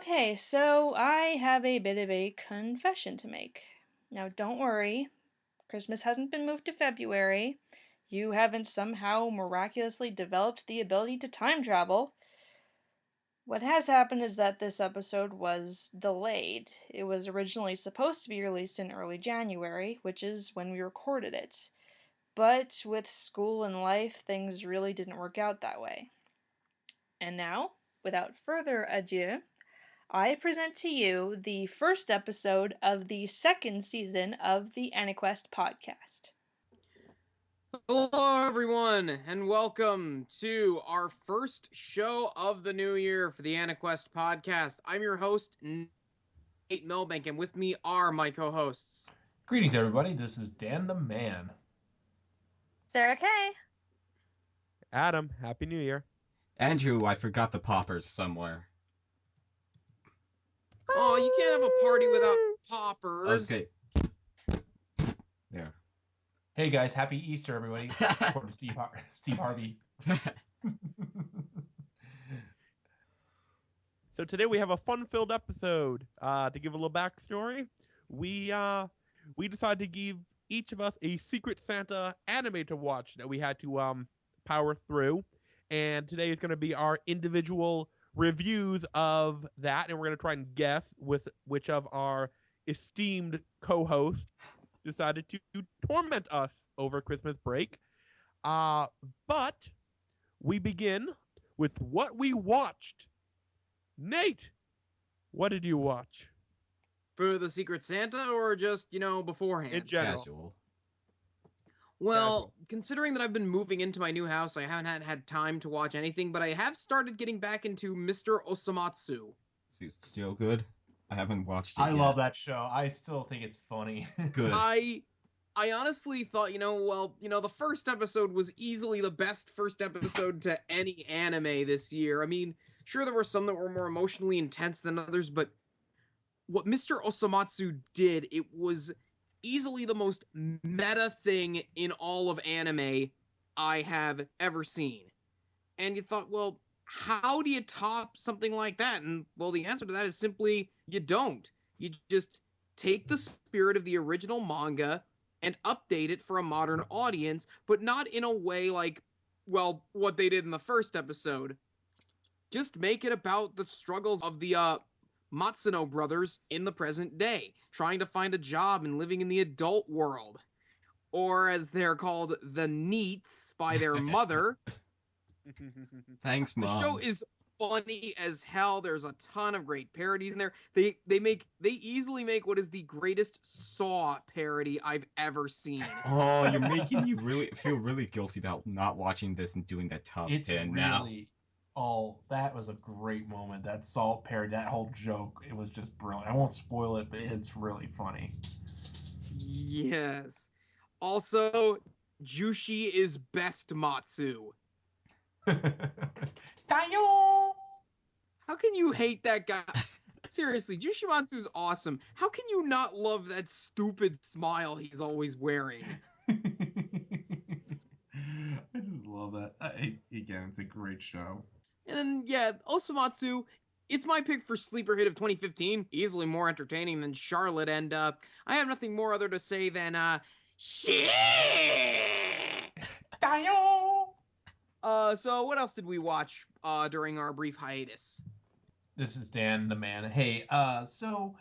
Okay, so I have a bit of a confession to make. Now, don't worry, Christmas hasn't been moved to February. You haven't somehow miraculously developed the ability to time travel. What has happened is that this episode was delayed. It was originally supposed to be released in early January, which is when we recorded it. But with school and life, things really didn't work out that way. And now, without further ado, I present to you the first episode of the second season of the AniQuest podcast. Hello, everyone, and welcome to our first show of the new year for the AniQuest podcast. I'm your host, Nate Milbank, and with me are my co-hosts. Greetings, everybody. This is Dan the Man. Sarah Kay. Adam, Happy New Year. Andrew, I forgot the poppers somewhere. Oh, you can't have a party without poppers. Okay. There. Hey, guys. Happy Easter, everybody. According to Steve Harvey. So today we have a fun-filled episode. To give a little backstory, we decided to give each of us a Secret Santa anime to watch that we had to power through, and today is going to be our individual reviews of that, and we're going to try and guess with which of our esteemed co-hosts decided to torment us over Christmas break. But we begin with what we watched. Nate, what did you watch? For the Secret Santa, or just, beforehand? In general. Casual. Well, considering that I've been moving into my new house, I haven't had time to watch anything, but I have started getting back into Mr. Osamatsu. Is it still good? I haven't watched it I yet. love that show. I still think it's funny. Good. I honestly thought, the first episode was easily the best first episode to any anime this year. I mean, sure, there were some that were more emotionally intense than others, but what Mr. Osamatsu did, it was easily the most meta thing in all of anime I have ever seen. And you thought, well, how do you top something like that? And, well, the answer to that is simply, you don't. You just take the spirit of the original manga and update it for a modern audience, but not in a way like, well, what they did in the first episode. Just make it about the struggles of the Matsuno brothers in the present day, trying to find a job and living in the adult world. Or, as they're called, the NEETs by their mother. Thanks, Mom. The show is funny as hell. There's a ton of great parodies in there. They easily make what is the greatest Saw parody I've ever seen. Oh, you're making me feel really guilty about not watching this and doing that top It's 10 really... now. Oh, that was a great moment. That Salt parody, that whole joke, it was just brilliant. I won't spoil it, but it's really funny. Yes. Also, Jushi is best Matsu. Dayo! How can you hate that guy? Seriously, Jushimatsu is awesome. How can you not love that stupid smile he's always wearing? I just love that. Again, it's a great show. And then, yeah, Osamatsu, it's my pick for Sleeper Hit of 2015. Easily more entertaining than Charlotte, and I have nothing more other to say than, shit! Dayo! So what else did we watch during our brief hiatus? This is Dan the Man. Hey, so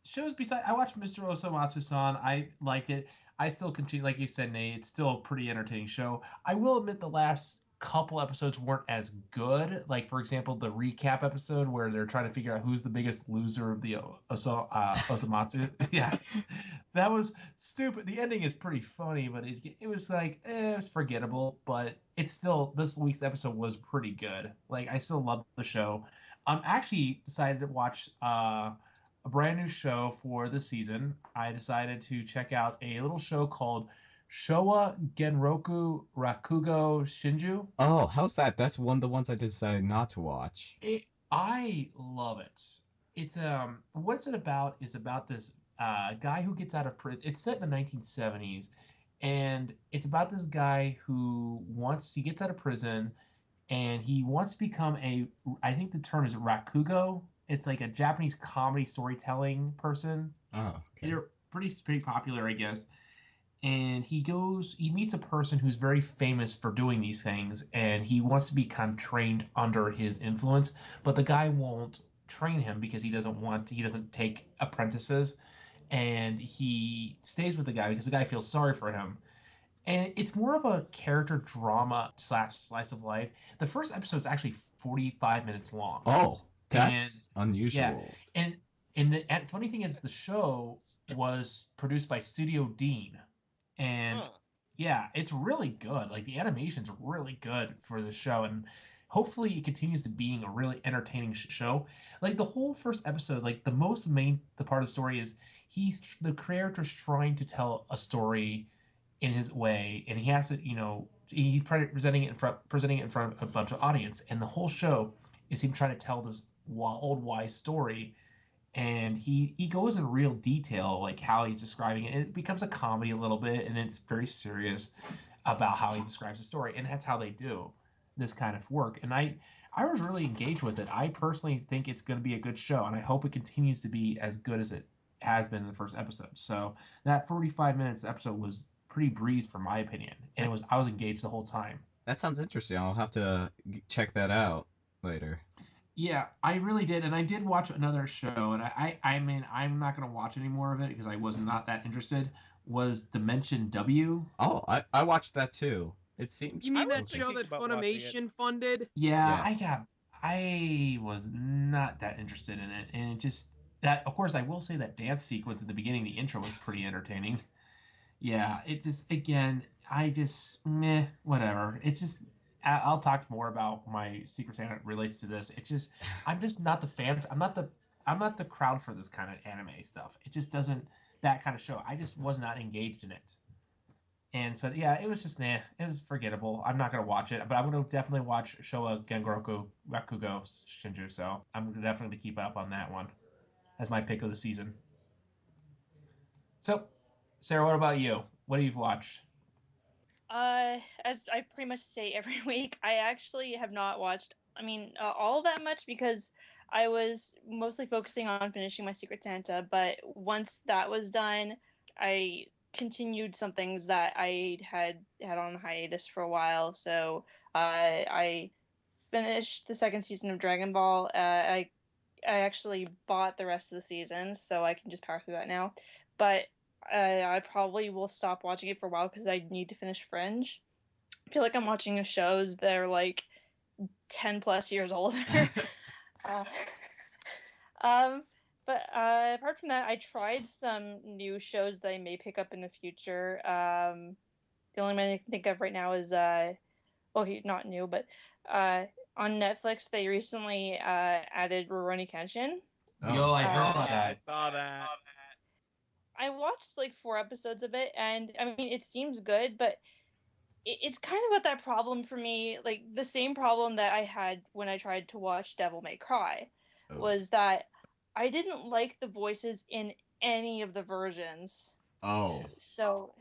shows beside I watched Mr. Osamatsu-san. I liked it. I still continue, like you said, Nate, it's still a pretty entertaining show. I will admit the last couple episodes weren't as good. Like, for example, the recap episode where they're trying to figure out who's the biggest loser of the Osamatsu. Yeah, that was stupid. The ending is pretty funny, but it was like, it was forgettable. But it's still, this week's episode was pretty good. Like, I still love the show. Actually decided to watch a brand new show for this season. I decided to check out a little show called Showa Genroku Rakugo Shinju. Oh, how's that? That's one of the ones I decided not to watch. I love it. It's what's it about is about this guy who gets out of prison. It's set in the 1970s, and it's about this guy who he gets out of prison, and he wants to become I think the term is Rakugo, It's like a Japanese comedy storytelling person. Oh, okay. They're pretty popular, I guess. And he meets a person who's very famous for doing these things, and he wants to be kind of trained under his influence, but the guy won't train him because he doesn't take apprentices, and he stays with the guy because the guy feels sorry for him. And it's more of a character drama / slice of life. The first episode is actually 45 minutes long. Oh, And that's yeah, unusual. and the funny thing is the show was produced by Studio Dean, and Huh. yeah, it's really good. Like the animation's really good for the show, and hopefully it continues to being a really entertaining show. Like the whole first episode, like the part of the story is the character's trying to tell a story in his way, and he has to, he's presenting it in front of a bunch of audience, and the whole show is him trying to tell this old wise story, and he goes in real detail, like how he's describing it. It becomes a comedy a little bit, and it's very serious about how he describes the story, and that's how they do this kind of work. And I was really engaged with it. I personally think it's going to be a good show, and I hope it continues to be as good as it has been in the first episode. So that 45 minutes episode was pretty breeze for my opinion, and I was engaged the whole time. That sounds interesting. I'll have to check that out later. Yeah, I really did, and I did watch another show, and I mean, I'm not gonna watch any more of it because I was not that interested. Was Dimension W? Oh, I watched that too. It seems. You mean I was that show thinking that about watching it. Funimation funded? Yeah, Yes. I was not that interested in it, and it just that. Of course, I will say that dance sequence at the beginning, the intro was pretty entertaining. Yeah, it just again, I just whatever. It's just I'll talk more about my Secret Santa relates to this. It's just I'm just not the fan. I'm not the crowd for this kind of anime stuff. It just doesn't that kind of show. I just was not engaged in it. And but yeah, it was just it was forgettable. I'm not gonna watch it, but I'm gonna definitely watch Showa Gengoroku Rakugo Shinju. So I'm definitely keep up on that one as my pick of the season. So, Sarah, what about you? What have you watched? As I pretty much say every week, I actually have not watched, all that much because I was mostly focusing on finishing my Secret Santa, but once that was done, I continued some things that I had on hiatus for a while. So, I finished the second season of Dragon Ball. I actually bought the rest of the seasons, so I can just power through that now. But I probably will stop watching it for a while because I need to finish Fringe. I feel like I'm watching shows that are like 10 plus years older. uh, but apart from that, I tried some new shows that I may pick up in the future. The only one I can think of right now is not new, but on Netflix they recently added Rurouni Kenshin. Oh. Yo, I heard about I that. saw that. I watched like 4 episodes of it, and I mean it seems good, but it's kind of got that problem for me, like the same problem that I had when I tried to watch Devil May Cry, Oh. was that I didn't like the voices in any of the versions. Oh. So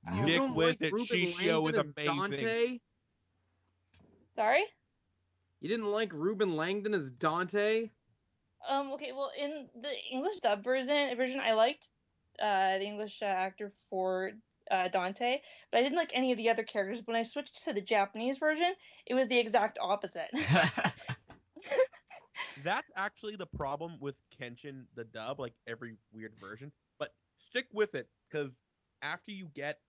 You- You Stick don't with like it. Ruben Shishio Langdon is as amazing. Dante? sorry. You didn't like Ruben Langdon as Dante? Okay, well, in the English dub version, I liked the English actor for Dante, but I didn't like any of the other characters. When I switched to the Japanese version, it was the exact opposite. That's actually the problem with Kenshin the dub, like every weird version. But stick with it, because after you get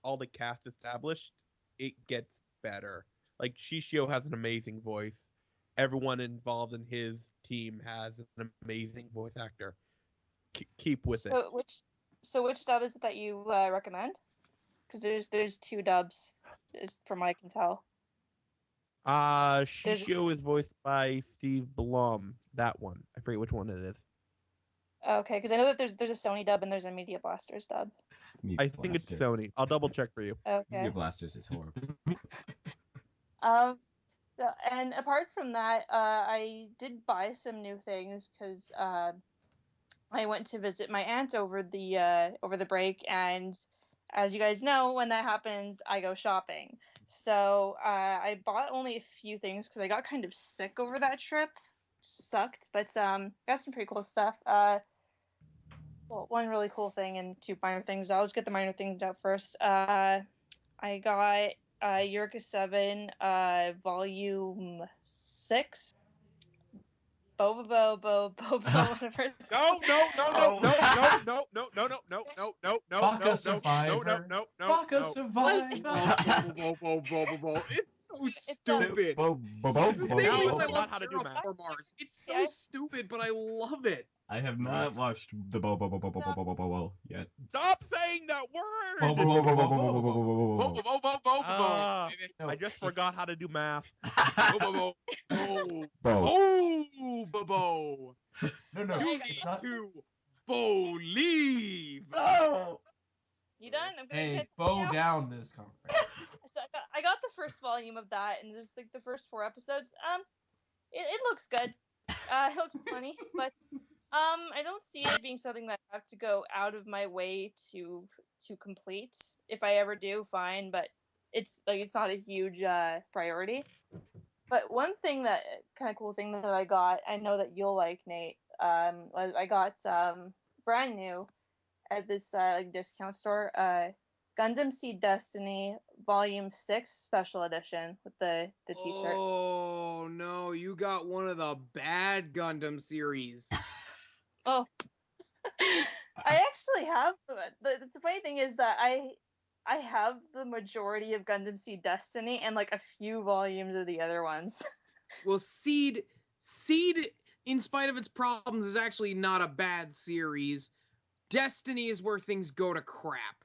all the cast established, it gets better. Like Shishio has an amazing voice. Everyone involved in his team has an amazing voice actor. Keep with it. Which dub is it that you recommend? Because there's 2 dubs, from what I can tell. Shishio is voiced by Steve Blum. That one. I forget which one it is. Okay, because I know that there's a Sony dub and there's a Media Blasters dub. I think it's Sony. I'll double check for you. Okay. Media Blasters is horrible. And apart from that, I did buy some new things because I went to visit my aunt over the break, and as you guys know, when that happens, I go shopping. So I bought only a few things because I got kind of sick over that trip, sucked, but got some pretty cool stuff. Well, one really cool thing and two minor things. I'll just get the minor things out first. I got Eureka 7, Volume 6. Whatever it's No, called. no, no, no, no, Oh. no, no, no, no, no, no, no, no, no, Baka no, no, Survivor. no, no, Baka no. Survivor. It's so It's stupid. It's the same Now reason I I forgot love how to do math. Terraformars. It's so Yeah. stupid, but I love it. I have not Nice. watched the yet. Stop saying that Bo, word! bo, bo, bo, bo, bo, bo, bo, bo. Ah, Baby. No, I just it's- forgot how to do math. Bo. Bo. Oh, Bobo. No, You it's need not. to believe. Oh. You done? I'm gonna Hey, get bow now. down this conversation. So I got the first volume of that, and there's like the first 4 episodes. It looks good. It looks funny, but I don't see it being something that I have to go out of my way to complete. If I ever do, fine, but it's not a huge priority. But one thing that kind of cool thing that I got, I know that you'll like, Nate. Was I got brand new at this like discount store. Gundam Seed Destiny Volume 6 Special Edition with the T-shirt. Oh no, you got one of the bad Gundam series. Oh, I actually have. The funny thing is that I have the majority of Gundam Seed Destiny and like a few volumes of the other ones. Well, Seed, in spite of its problems, is actually not a bad series. Destiny is where things go to crap.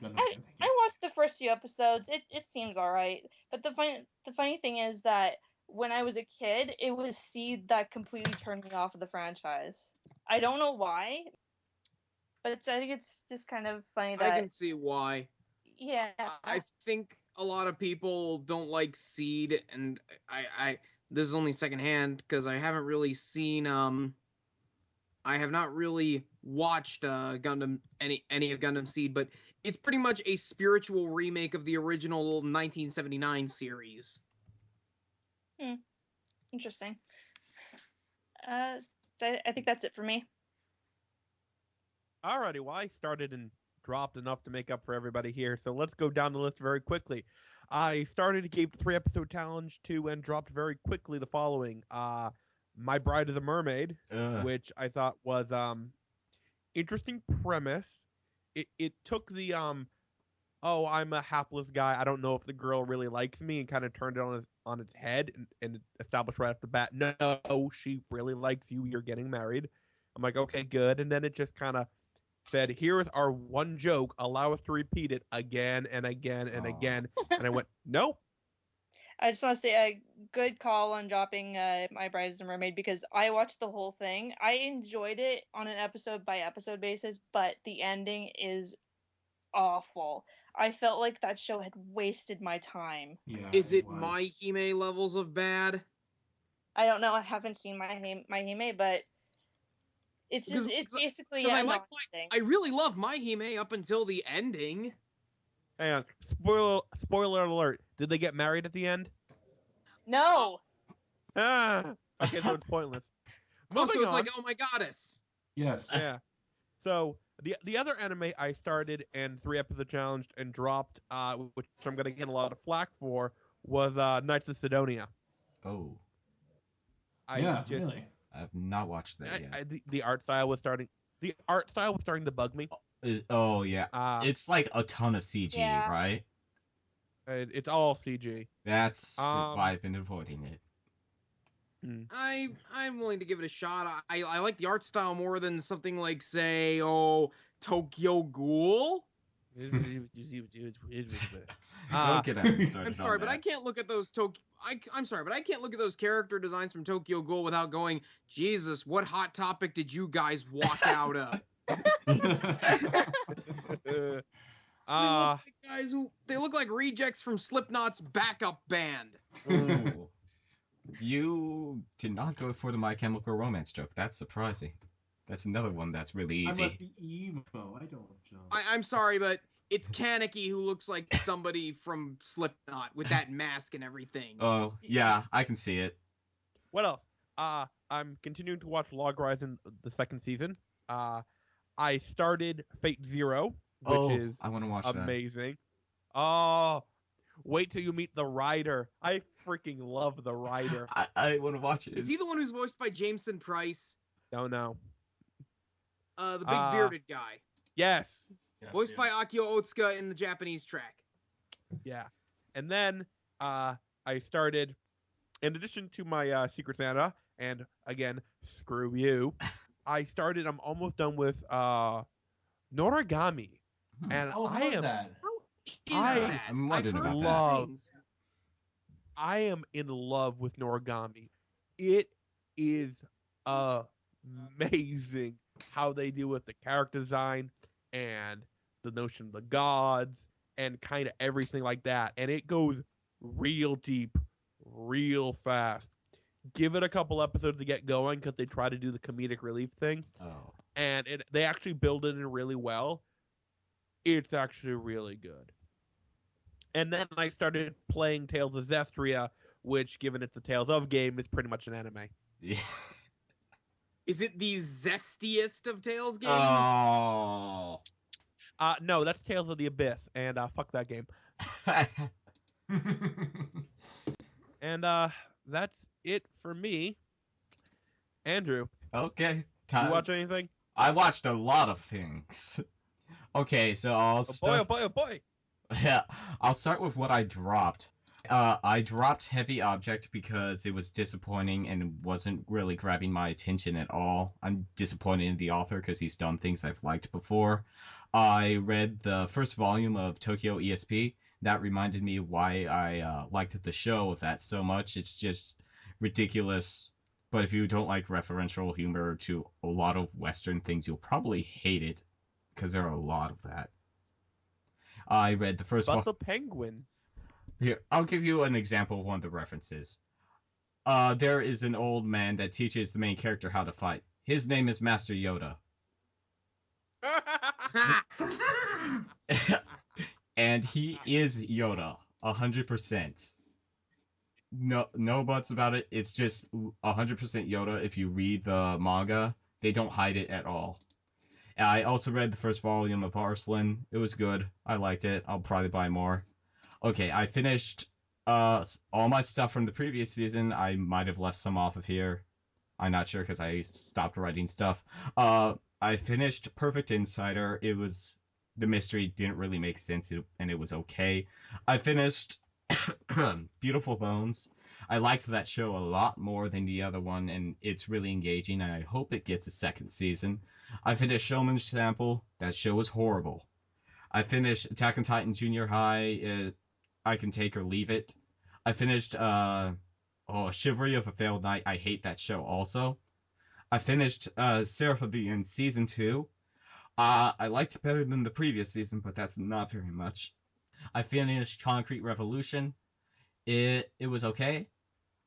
I watched the first few episodes. It seems alright, but the funny thing is that when I was a kid, it was Seed that completely turned me off of the franchise. I don't know why, but I think it's just kind of funny I that can see why. yeah. I think a lot of people don't like Seed, and I this is only secondhand because I haven't really seen I have not really watched Gundam any of Gundam Seed, but it's pretty much a spiritual remake of the original 1979 series. Interesting. I think that's it for me. Alrighty, well, I started and dropped enough to make up for everybody here, so let's go down the list very quickly. I started, gave the 3-episode challenge to, and dropped very quickly the following. My Bride is a Mermaid, which I thought was interesting premise. It took the oh, I'm a hapless guy, I don't know if the girl really likes me, and kind of turned it on its head and established right off the bat, no, she really likes you, you're getting married. I'm like, okay, good. And then it just kind of said, here is our one joke, allow us to repeat it again and again and again. And I went, nope. I just want to say a good call on dropping My Bride is a Mermaid because I watched the whole thing. I enjoyed it on an episode by episode basis, but the ending is awful. I felt like that show had wasted my time. Yeah, Is it was. My Hime levels of bad? I don't know. I haven't seen My Hime, but it's just it's basically a non-thing. I really love My Hime up until the ending. Hang on. Spoiler alert. Did they get married at the end? No. Ah. Okay, so it's pointless. Oh, Moving so it's on. like, oh my goddess. Yes. Yeah. So the other anime I started and 3-episode challenged and dropped, which I'm gonna get a lot of flack for, was Knights of Sidonia. Oh, Really. I have not watched that yet. The art style was starting. The art style was starting to bug me. Oh yeah, it's like a ton of CG, Yeah. right? It's all CG. That's why I've been avoiding it. I'm willing to give it a shot. I like the art style more than something like, say, Tokyo Ghoul. Don't get me started. I'm sorry, but I can't look at those I'm sorry, but I can't look at those character designs from Tokyo Ghoul without going, Jesus, what hot topic did you guys walk out of? They look like rejects from Slipknot's backup band. Ooh. You did not go for the My Chemical Romance joke. That's surprising. That's another one that's really easy. I must be emo. I don't know. I'm sorry, but it's Kaneki who looks like somebody from Slipknot with that mask and everything. Oh, yeah, I can see it. What else? I'm continuing to watch Log Horizon the second season. I started Fate Zero, which is I want to watch that. amazing. Oh, wait till you meet the writer. I freaking love the writer. I want to watch it. Is he the one who's voiced by Jameson Price? Don't know. The big bearded guy. Yes. Voiced by Akio Otsuka in the Japanese track. Yeah. And then I started, in addition to my Secret Santa, and again, screw you, I'm almost done with Noragami. And How is that? I'm wondering I've heard about love- things. I am in love with Noragami. It is amazing how they deal with the character design and the notion of the gods and kind of everything like that. And it goes real deep, real fast. Give it a couple episodes to get going because they try to do the comedic relief thing. Oh. And they actually build it in really well. It's actually really good. And then I started playing Tales of Zestria, which, given it's a Tales of game, is pretty much an anime. Yeah. Is it the zestiest of Tales games? Oh. No, that's Tales of the Abyss, and fuck that game. And that's it for me. Andrew, Okay. you watch anything? I watched a lot of things. Okay, so I'll Oh boy. Yeah, I'll start with what I dropped. I dropped Heavy Object because it was disappointing and wasn't really grabbing my attention at all. I'm disappointed in the author because he's done things I've liked before. I read the first volume of Tokyo ESP. That reminded me why I liked the show of that so much. It's just ridiculous. But if you don't like referential humor to a lot of Western things, you'll probably hate it because there are a lot of that. I read the first But the penguin. Here, I'll give you an example of one of the references. There is an old man that teaches the main character how to fight. His name is Master Yoda. And he is Yoda, 100%. No buts about it. It's just 100% Yoda. If you read the manga, they don't hide it at all. I also read the first volume of Arslan. It was good. I liked it. I'll probably buy more. Okay, I finished all my stuff from the previous season. I might have left some off of here. I'm not sure because I stopped writing stuff. I finished Perfect Insider. The mystery didn't really make sense, and it was okay. I finished Beautiful Bones. I liked that show a lot more than the other one, and it's really engaging, and I hope it gets a second season. I finished Showman's Sample. That show was horrible. I finished Attack on Titan Junior High. I can take or leave it. I finished Chivalry of a Failed Knight. I hate that show also. I finished Seraph of the End Season 2. I liked it better than the previous season, but that's not very much. I finished Concrete Revolution. It was okay.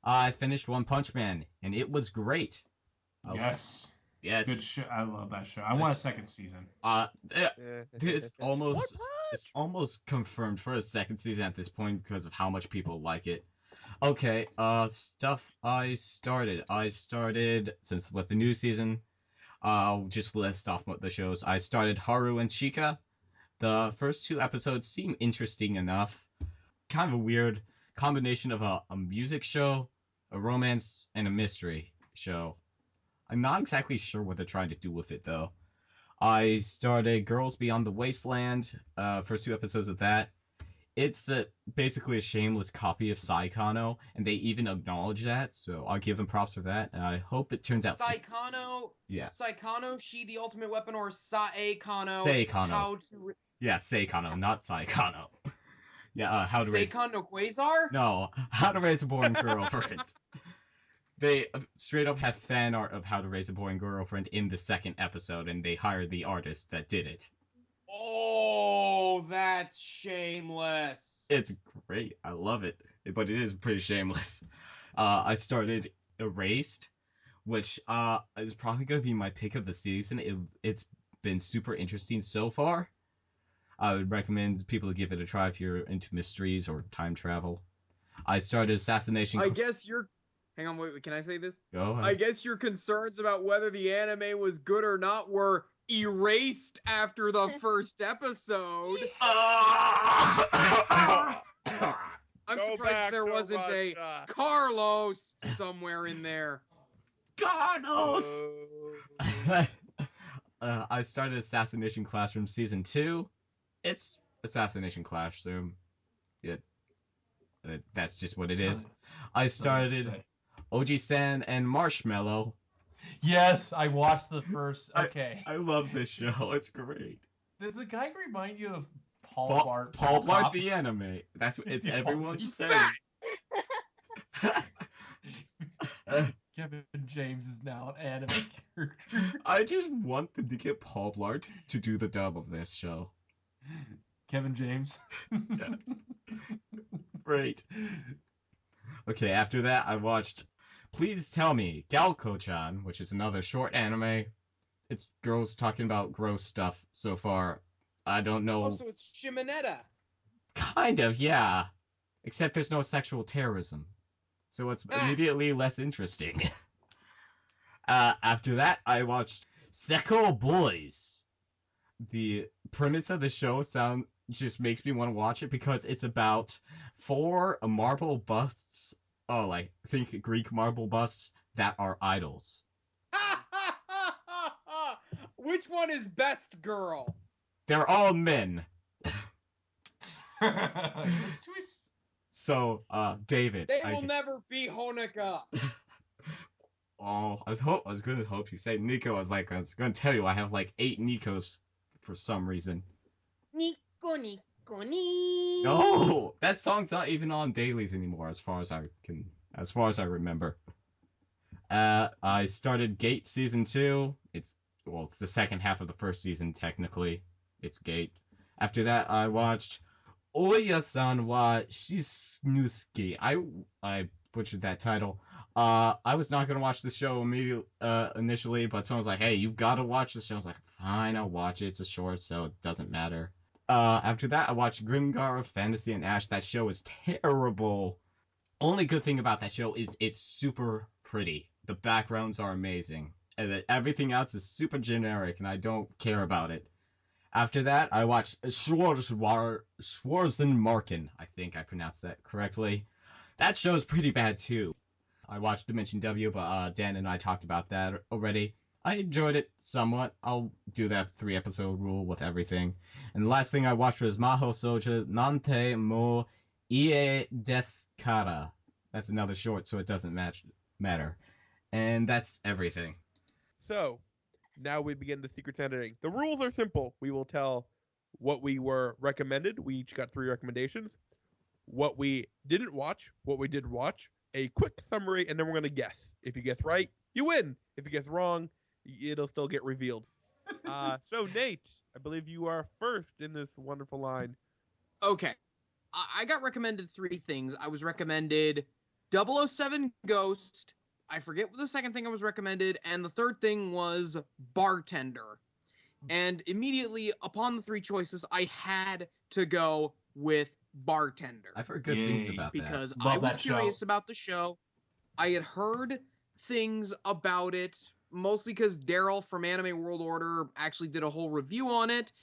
I finished One Punch Man, and it was great. Yes. Yes. Good show. I love that show. I want a second season. It's almost confirmed for a second season at this point because of how much people like it. Okay, stuff I started. Since with the new season, I'll just list off the shows. I started Haru and Chika. The first 2 episodes seem interesting enough. Kind of a weird combination of a music show, a romance, and a mystery show. I'm not exactly sure what they're trying to do with it, though. I started Girls Beyond the Wasteland, first 2 episodes of that. It's basically a shameless copy of Saikano, and they even acknowledge that, so I'll give them props for that, and I hope it turns out... Saikano? Yeah. Saikano, She the Ultimate Weapon, or Saekano? Saekano. Yeah, Saikano, not Saikano. Yeah, How to Raise... Seikon no Quasar? No, How to Raise a Boring Girlfriend. They straight up have fan art of How to Raise a Boring Girlfriend in the second episode, and they hired the artist that did it. Oh, that's shameless. It's great. I love it. But it is pretty shameless. I started Erased, which is probably going to be my pick of the season. It's been super interesting so far. I would recommend people to give it a try if you're into mysteries or time travel. I started Assassination... I guess you're Hang on, wait, can I say this? Go I ahead. guess your concerns about whether the anime was good or not were erased after the first episode. I'm Go surprised back there to wasn't a Russia. Carlos somewhere in there. Carlos! Oh. I started Assassination Classroom Season 2. It's Assassination Classroom. That's just what it is. I started Oji-san and Marshmallow. Yes, I watched the first. Okay. I love this show. It's great. Does the guy remind you of Paul Blart? Paul Blart Cop? the anime. That's what it's Yeah, everyone's he's saying. Kevin James is now an anime character. I just want them to get Paul Blart to do the dub of this show. Kevin James. Yeah. Great. Okay, after that I watched Please Tell Me, Galko-chan, which is another short anime. It's girls talking about gross stuff so far. I don't know. Oh, so it's Shimonetta. Kind of, yeah. Except there's no sexual terrorism. So it's immediately less interesting. After that, I watched Seko Boys. The premise of the show just makes me want to watch it because it's about 4 marble busts. Oh, like, think Greek marble busts that are idols. Which one is best girl? They're all men. Twist. So, David. They will never be Honoka. Oh, I was gonna hope you say Nico. I was gonna tell you I have like 8 Nikos for some reason. Nico, Nico, Nico. No, that song's not even on dailies anymore, as far as I remember. I started Gate season 2. It's the second half of the first season technically. It's Gate. After that, I watched Oya-san wa Shisnusuke. I butchered that title. I was not gonna watch the show initially, but someone was like, "Hey, you've got to watch the show." I was like, "Fine, I'll watch it. It's a short, so it doesn't matter." After that, I watched Grimgar of Fantasy and Ash. That show is terrible. Only good thing about that show is it's super pretty. The backgrounds are amazing, and everything else is super generic, and I don't care about it. After that, I watched Schwarzenmarken. I think I pronounced that correctly. That show's pretty bad too. I watched Dimension W, but Dan and I talked about that already. I enjoyed it somewhat. I'll do that 3-episode rule with everything. And the last thing I watched was Maho Soja Nante mo Ie desu kara. That's another short, so it doesn't matter. And that's everything. So, now we begin the Secret Santa editing. The rules are simple. We will tell what we were recommended. We each got 3 recommendations. What we didn't watch, what we did watch, a quick summary, and then we're going to guess. If you guess right, you win. If you guess wrong, it'll still get revealed. So, Nate, I believe you are first in this wonderful line. Okay. I got recommended 3 things. I was recommended 007 Ghost. I forget what the second thing I was recommended. And the third thing was Bartender. And immediately upon the 3 choices, I had to go with Bartender. I've heard good things about that. Because Love I was that curious show. about the show. I had heard things about it, mostly because Daryl from Anime World Order actually did a whole review on it.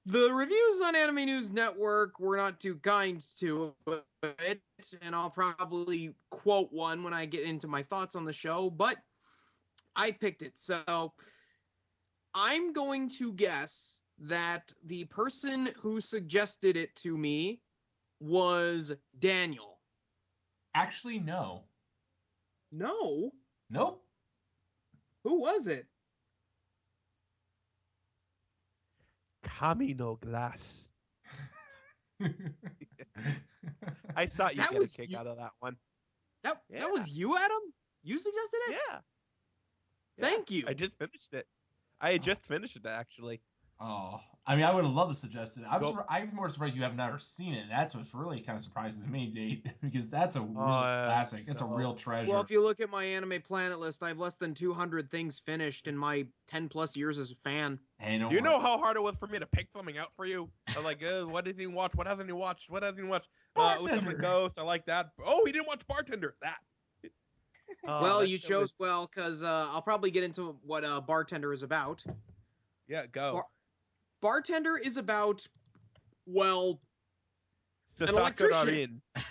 The reviews on Anime News Network were not too kind to it, and I'll probably quote one when I get into my thoughts on the show, but I picked it. So I'm going to guess that the person who suggested it to me was Daniel. Actually, no. No? Nope. Who was it? Kami no Glass. I thought you'd That get a was kick you- out of that one. That Yeah. was you, Adam? You suggested it? Yeah. Thank you. I just finished it. I had just finished it, actually. Oh, I mean, I would have loved to suggest it. Go- I'm more surprised you have never seen it. That's what's really kind of surprises me, Nate, because that's a real yeah, classic. It's a so- real treasure. Well, if you look at my Anime Planet list, I have less than 200 things finished in my 10 plus years as a fan. Hey, no Do you know how hard it was for me to pick something out for you? I was like, what does he watch? What hasn't he watched? What hasn't he watched? With Bartender. Ghost, I like that. Oh, he didn't watch Bartender. That. Well, that you show chose is- well, because I'll probably get into what Bartender is about. Yeah, go. Bartender is about, well, an Sasako electrician. Darin.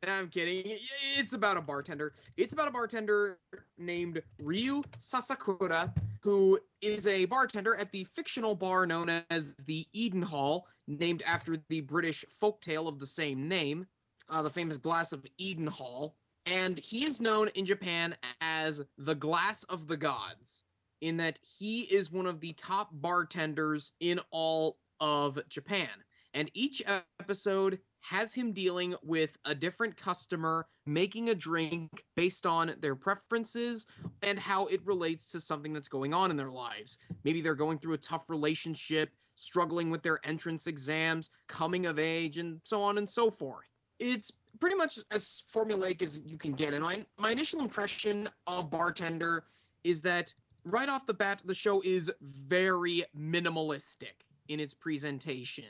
Nah, I'm kidding. It's about a bartender. It's about a bartender named Ryu Sasakura, who is a bartender at the fictional bar known as the Eden Hall, named after the British folktale of the same name, the famous Glass of Eden Hall. And he is known in Japan as the Glass of the Gods, in that he is one of the top bartenders in all of Japan. And each episode has him dealing with a different customer, making a drink based on their preferences and how it relates to something that's going on in their lives. Maybe they're going through a tough relationship, struggling with their entrance exams, coming of age, and so on and so forth. It's pretty much as formulaic as you can get. And my initial impression of Bartender is that right off the bat, the show is very minimalistic in its presentation.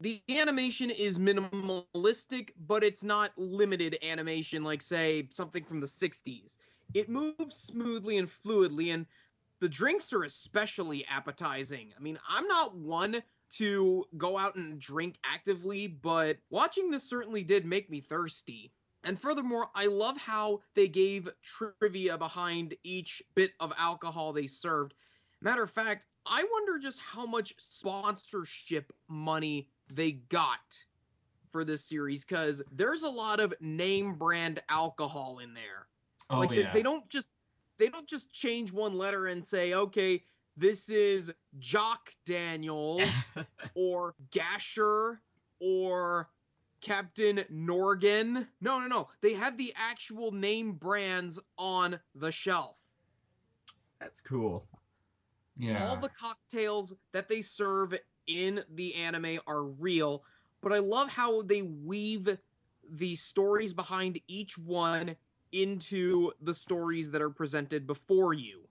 The animation is minimalistic, but it's not limited animation like, say, something from the 60s. It moves smoothly and fluidly, and the drinks are especially appetizing. I mean, I'm not one to go out and drink actively, but watching this certainly did make me thirsty. And furthermore, I love how they gave trivia behind each bit of alcohol they served. Matter of fact, I wonder just how much sponsorship money they got for this series, because there's a lot of name brand alcohol in there. Oh, like yeah. they don't just change one letter and say, okay, this is Jock Daniels or Gasher or Captain Norgan. No. They have the actual name brands on the shelf. That's cool. Yeah. All the cocktails that they serve in the anime are real, but I love how they weave the stories behind each one into the stories that are presented before you.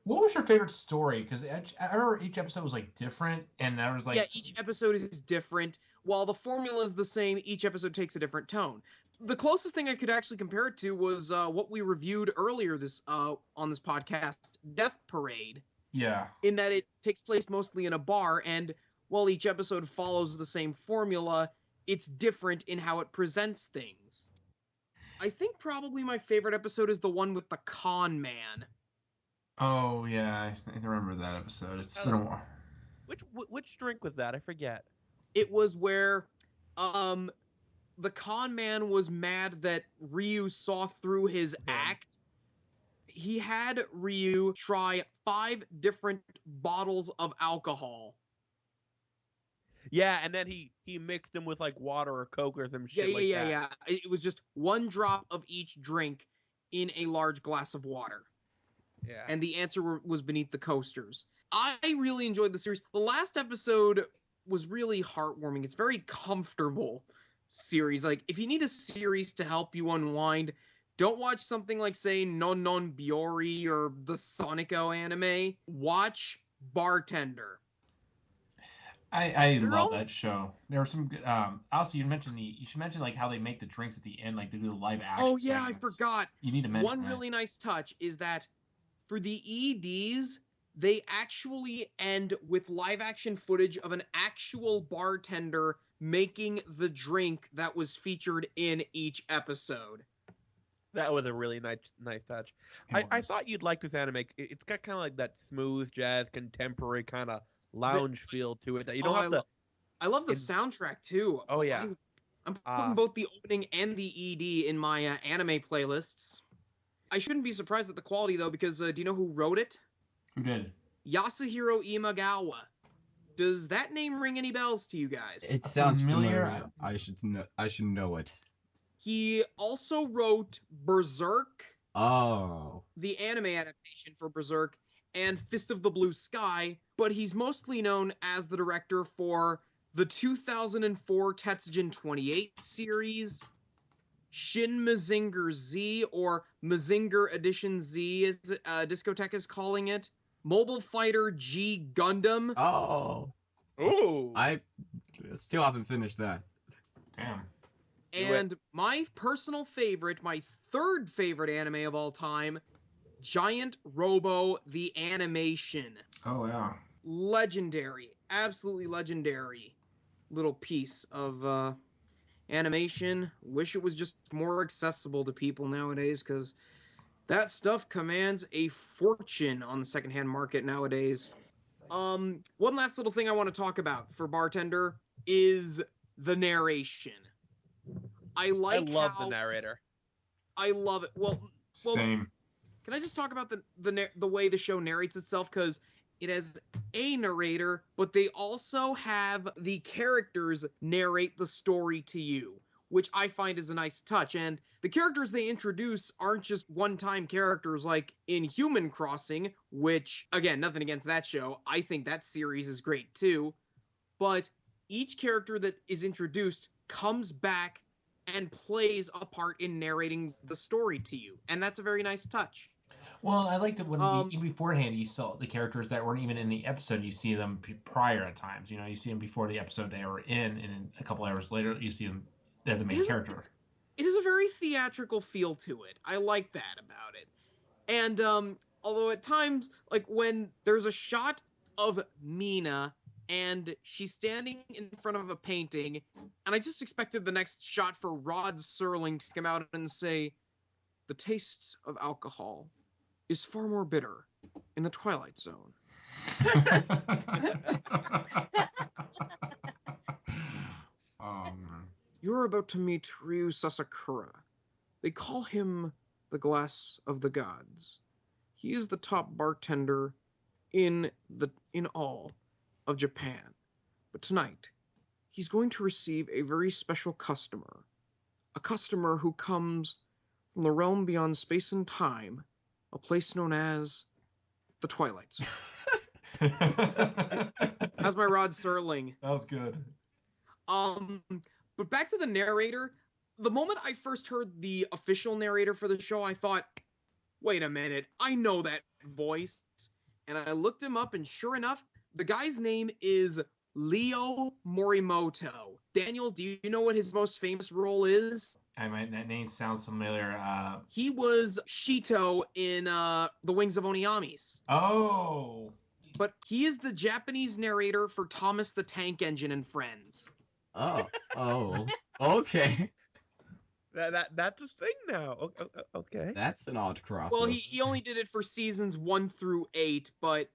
What was your favorite story? Because I remember each episode was like different, and there was like Yeah, each episode is different. While the formula is the same, each episode takes a different tone. The closest thing I could actually compare it to was what we reviewed earlier on this podcast, Death Parade. Yeah. In that it takes place mostly in a bar, and while each episode follows the same formula, it's different in how it presents things. I think probably my favorite episode is the one with the con man. Oh yeah, I remember that episode. It's been a while. Which drink was that? I forget. It was where the con man was mad that Ryu saw through his act. He had Ryu try 5 different bottles of alcohol. Yeah, and then he mixed them with like water or Coke or some shit that. Yeah. It was just 1 drop of each drink in a large glass of water. Yeah. And the answer was beneath the coasters. I really enjoyed the series. The last episode was really heartwarming. It's very comfortable series. Like, if you need a series to help you unwind, don't watch something like, say, Non Non Biori or the Sonico anime. Watch Bartender. I love that show. There were some good. Also, you should mention like how they make the drinks at the end, like they do the live action. Oh yeah, segments. I forgot. You need to mention One that. really nice touch is that for the EDs, they actually end with live action footage of an actual bartender making the drink that was featured in each episode. That was a really nice touch. I thought you'd like this anime. It's got kind of like that smooth jazz, contemporary kind of lounge feel to it that you don't have to. I love the soundtrack too. Oh yeah. I'm putting both the opening and the ED in my anime playlists. I shouldn't be surprised at the quality though, because do you know who wrote it? Who did? Yasuhiro Imagawa. Does that name ring any bells to you guys? It sounds Familiar. familiar. I should know it. He also wrote Berserk, Oh. the anime adaptation for Berserk, and Fist of the Blue Sky, but he's mostly known as the director for the 2004 Tetsujin 28 series, Shin Mazinger Z, or Mazinger Edition Z, as Discotheque is calling it, Mobile Fighter G Gundam. Oh. Ooh. I still haven't finished that. Damn. And my personal favorite, my third favorite anime of all time, Giant Robo the Animation. Oh, yeah. Legendary, absolutely legendary little piece of animation. Wish it was just more accessible to people nowadays, because that stuff commands a fortune on the secondhand market nowadays. One last little thing I want to talk about for Bartender is the narration. I love the narrator. I love it. Well, Same. can I just talk about the way the show narrates itself? Because it has a narrator, but they also have the characters narrate the story to you, which I find is a nice touch. And the characters they introduce aren't just one-time characters like in Human Crossing, which, again, nothing against that show. I think that series is great too. But each character that is introduced comes back and plays a part in narrating the story to you. And that's a very nice touch. Well, I liked it when beforehand you saw the characters that weren't even in the episode. You see them prior at times. You know, you see them before the episode they were in, and a couple hours later you see them as a main character. It is a very theatrical feel to it. I like that about it. And although at times, like when there's a shot of Mina and she's standing in front of a painting, and I just expected the next shot for Rod Serling to come out and say, "The taste of alcohol is far more bitter in the Twilight Zone." You're about to meet Ryu Sasakura. They call him the Glass of the Gods. He is the top bartender in all of Japan. But tonight, he's going to receive a very special customer. A customer who comes from the realm beyond space and time, a place known as the Twilight Zone. How's my Rod Serling? That was good. But back to the narrator. The moment I first heard the official narrator for the show, I thought, wait a minute, I know that voice. And I looked him up, and sure enough, the guy's name is Leo Morimoto. Daniel, do you know what his most famous role is? That name sounds familiar. He was Shito in The Wings of Oniamis. Oh. But he is the Japanese narrator for Thomas the Tank Engine and Friends. Oh, okay. That's a thing now. Okay. That's an odd crossover. Well, he only did it for seasons 1 through 8, but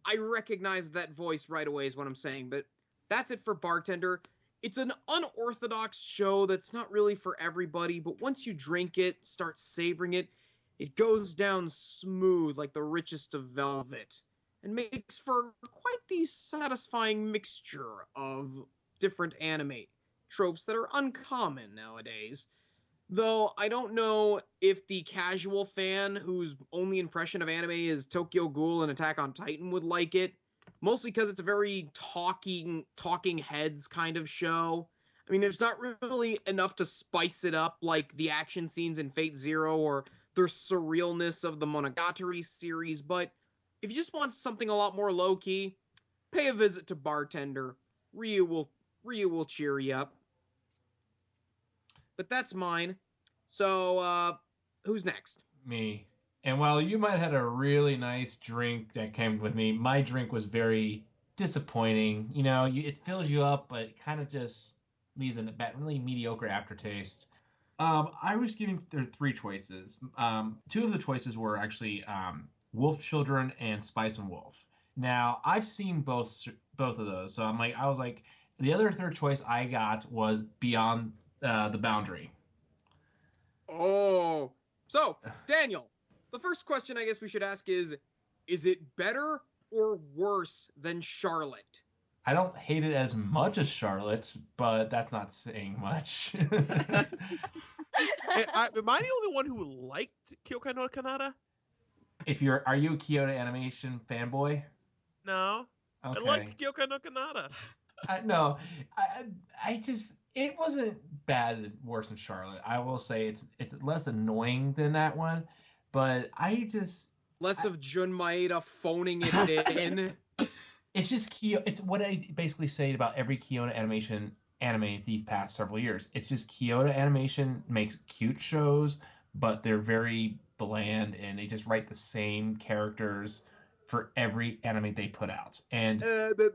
I recognize that voice right away is what I'm saying. But that's it for Bartender. It's an unorthodox show that's not really for everybody, but once you drink it, start savoring it, it goes down smooth like the richest of velvet, and makes for quite the satisfying mixture of different anime tropes that are uncommon nowadays. Though I don't know if the casual fan whose only impression of anime is Tokyo Ghoul and Attack on Titan would like it, mostly because it's a very talking heads kind of show. I mean, there's not really enough to spice it up like the action scenes in Fate Zero or the surrealness of the Monogatari series, but if you just want something a lot more low-key, pay a visit to Bartender. Ryu will cheer you up. But that's mine. So, who's next? Me. And while you might have had a really nice drink that came with me, my drink was very disappointing. You know, it fills you up, but it kind of just leaves a really mediocre aftertaste. I was giving three choices. Two of the choices were actually Wolf Children and Spice and Wolf. Now, I've seen both of those, so I was like, the other third choice I got was Beyond the Boundary. Oh, so Daniel, the first question I guess we should ask is it better or worse than Charlotte? I don't hate it as much as Charlotte's, but that's not saying much. Am I the only one who liked Kyokai no Kanata? Are you a Kyoto Animation fanboy? No. Okay. I like Kyokai no Kanata. No, it wasn't bad, worse than Charlotte. I will say it's less annoying than that one, but less of Jun Maeda phoning it in. It's just It's what I basically say about every Kyoto Animation anime these past several years. It's just Kyoto Animation makes cute shows, but they're very bland and they just write the same characters for every anime they put out. And But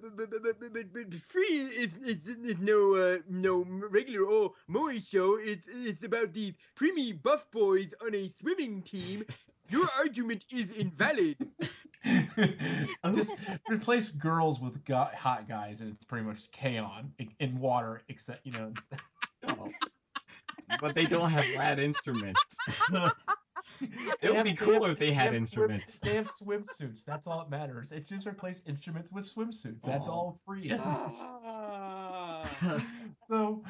free is no regular old Moe show. It's about these preemie buff boys on a swimming team. Your argument is invalid. just replace girls with hot guys, and it's pretty much K-On! In water, except Oh. But they don't have rad instruments. It would be cooler if they had instruments. They have swimsuits. That's all that matters. It's just replace instruments with swimsuits. That's all free is. So,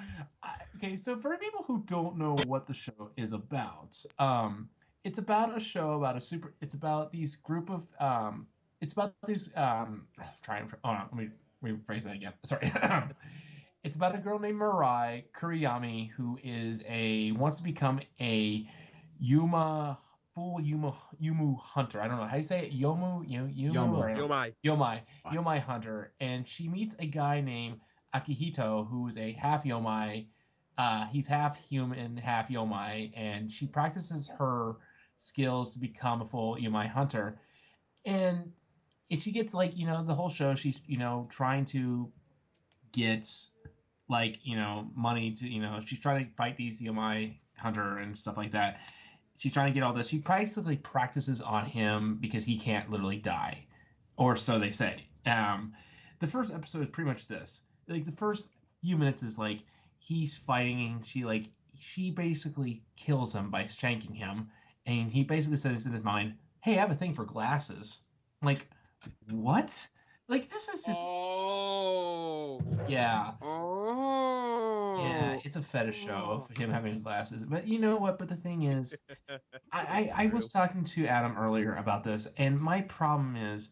so for people who don't know what the show is about, it's about a show about it's about these group of it's about these let me rephrase that again. Sorry. It's about a girl named Mirai Kuriyami who wants to become a full Yumu hunter. I don't know how you say it. Yomai hunter, and she meets a guy named Akihito who is a half Yomai. He's half human, half Yomai, and she practices her skills to become a full Yomai hunter. And if she gets the whole show, she's trying to get money to she's trying to fight these Yomai hunter and stuff like that. She's trying to get all this. She practically practices on him because he can't literally die, or so they say. The first episode is pretty much this. The first few minutes is he's fighting, and she basically kills him by shanking him, and he basically says in his mind, "Hey, I have a thing for glasses." What? This is just. Oh. Yeah. Oh. Yeah, it's a fetish show of him having glasses. But you know what? But the thing is, I was talking to Adam earlier about this, and my problem is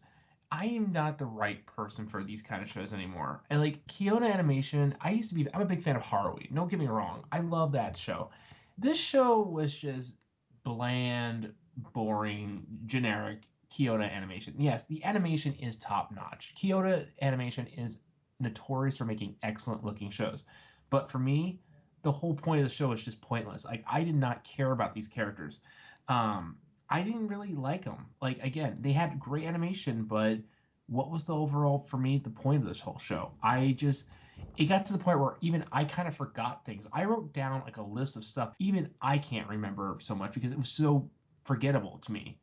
I am not the right person for these kind of shows anymore. And Kyoto Animation, I'm a big fan of Haruhi. Don't get me wrong. I love that show. This show was just bland, boring, generic Kyoto Animation. Yes, the animation is top notch. Kyoto Animation is notorious for making excellent looking shows. But for me, the whole point of the show is just pointless. I did not care about these characters. I didn't really like them. Again, they had great animation, but what was the overall, for me, the point of this whole show? It got to the point where even I kind of forgot things. I wrote down a list of stuff. Even I can't remember so much because it was so forgettable to me.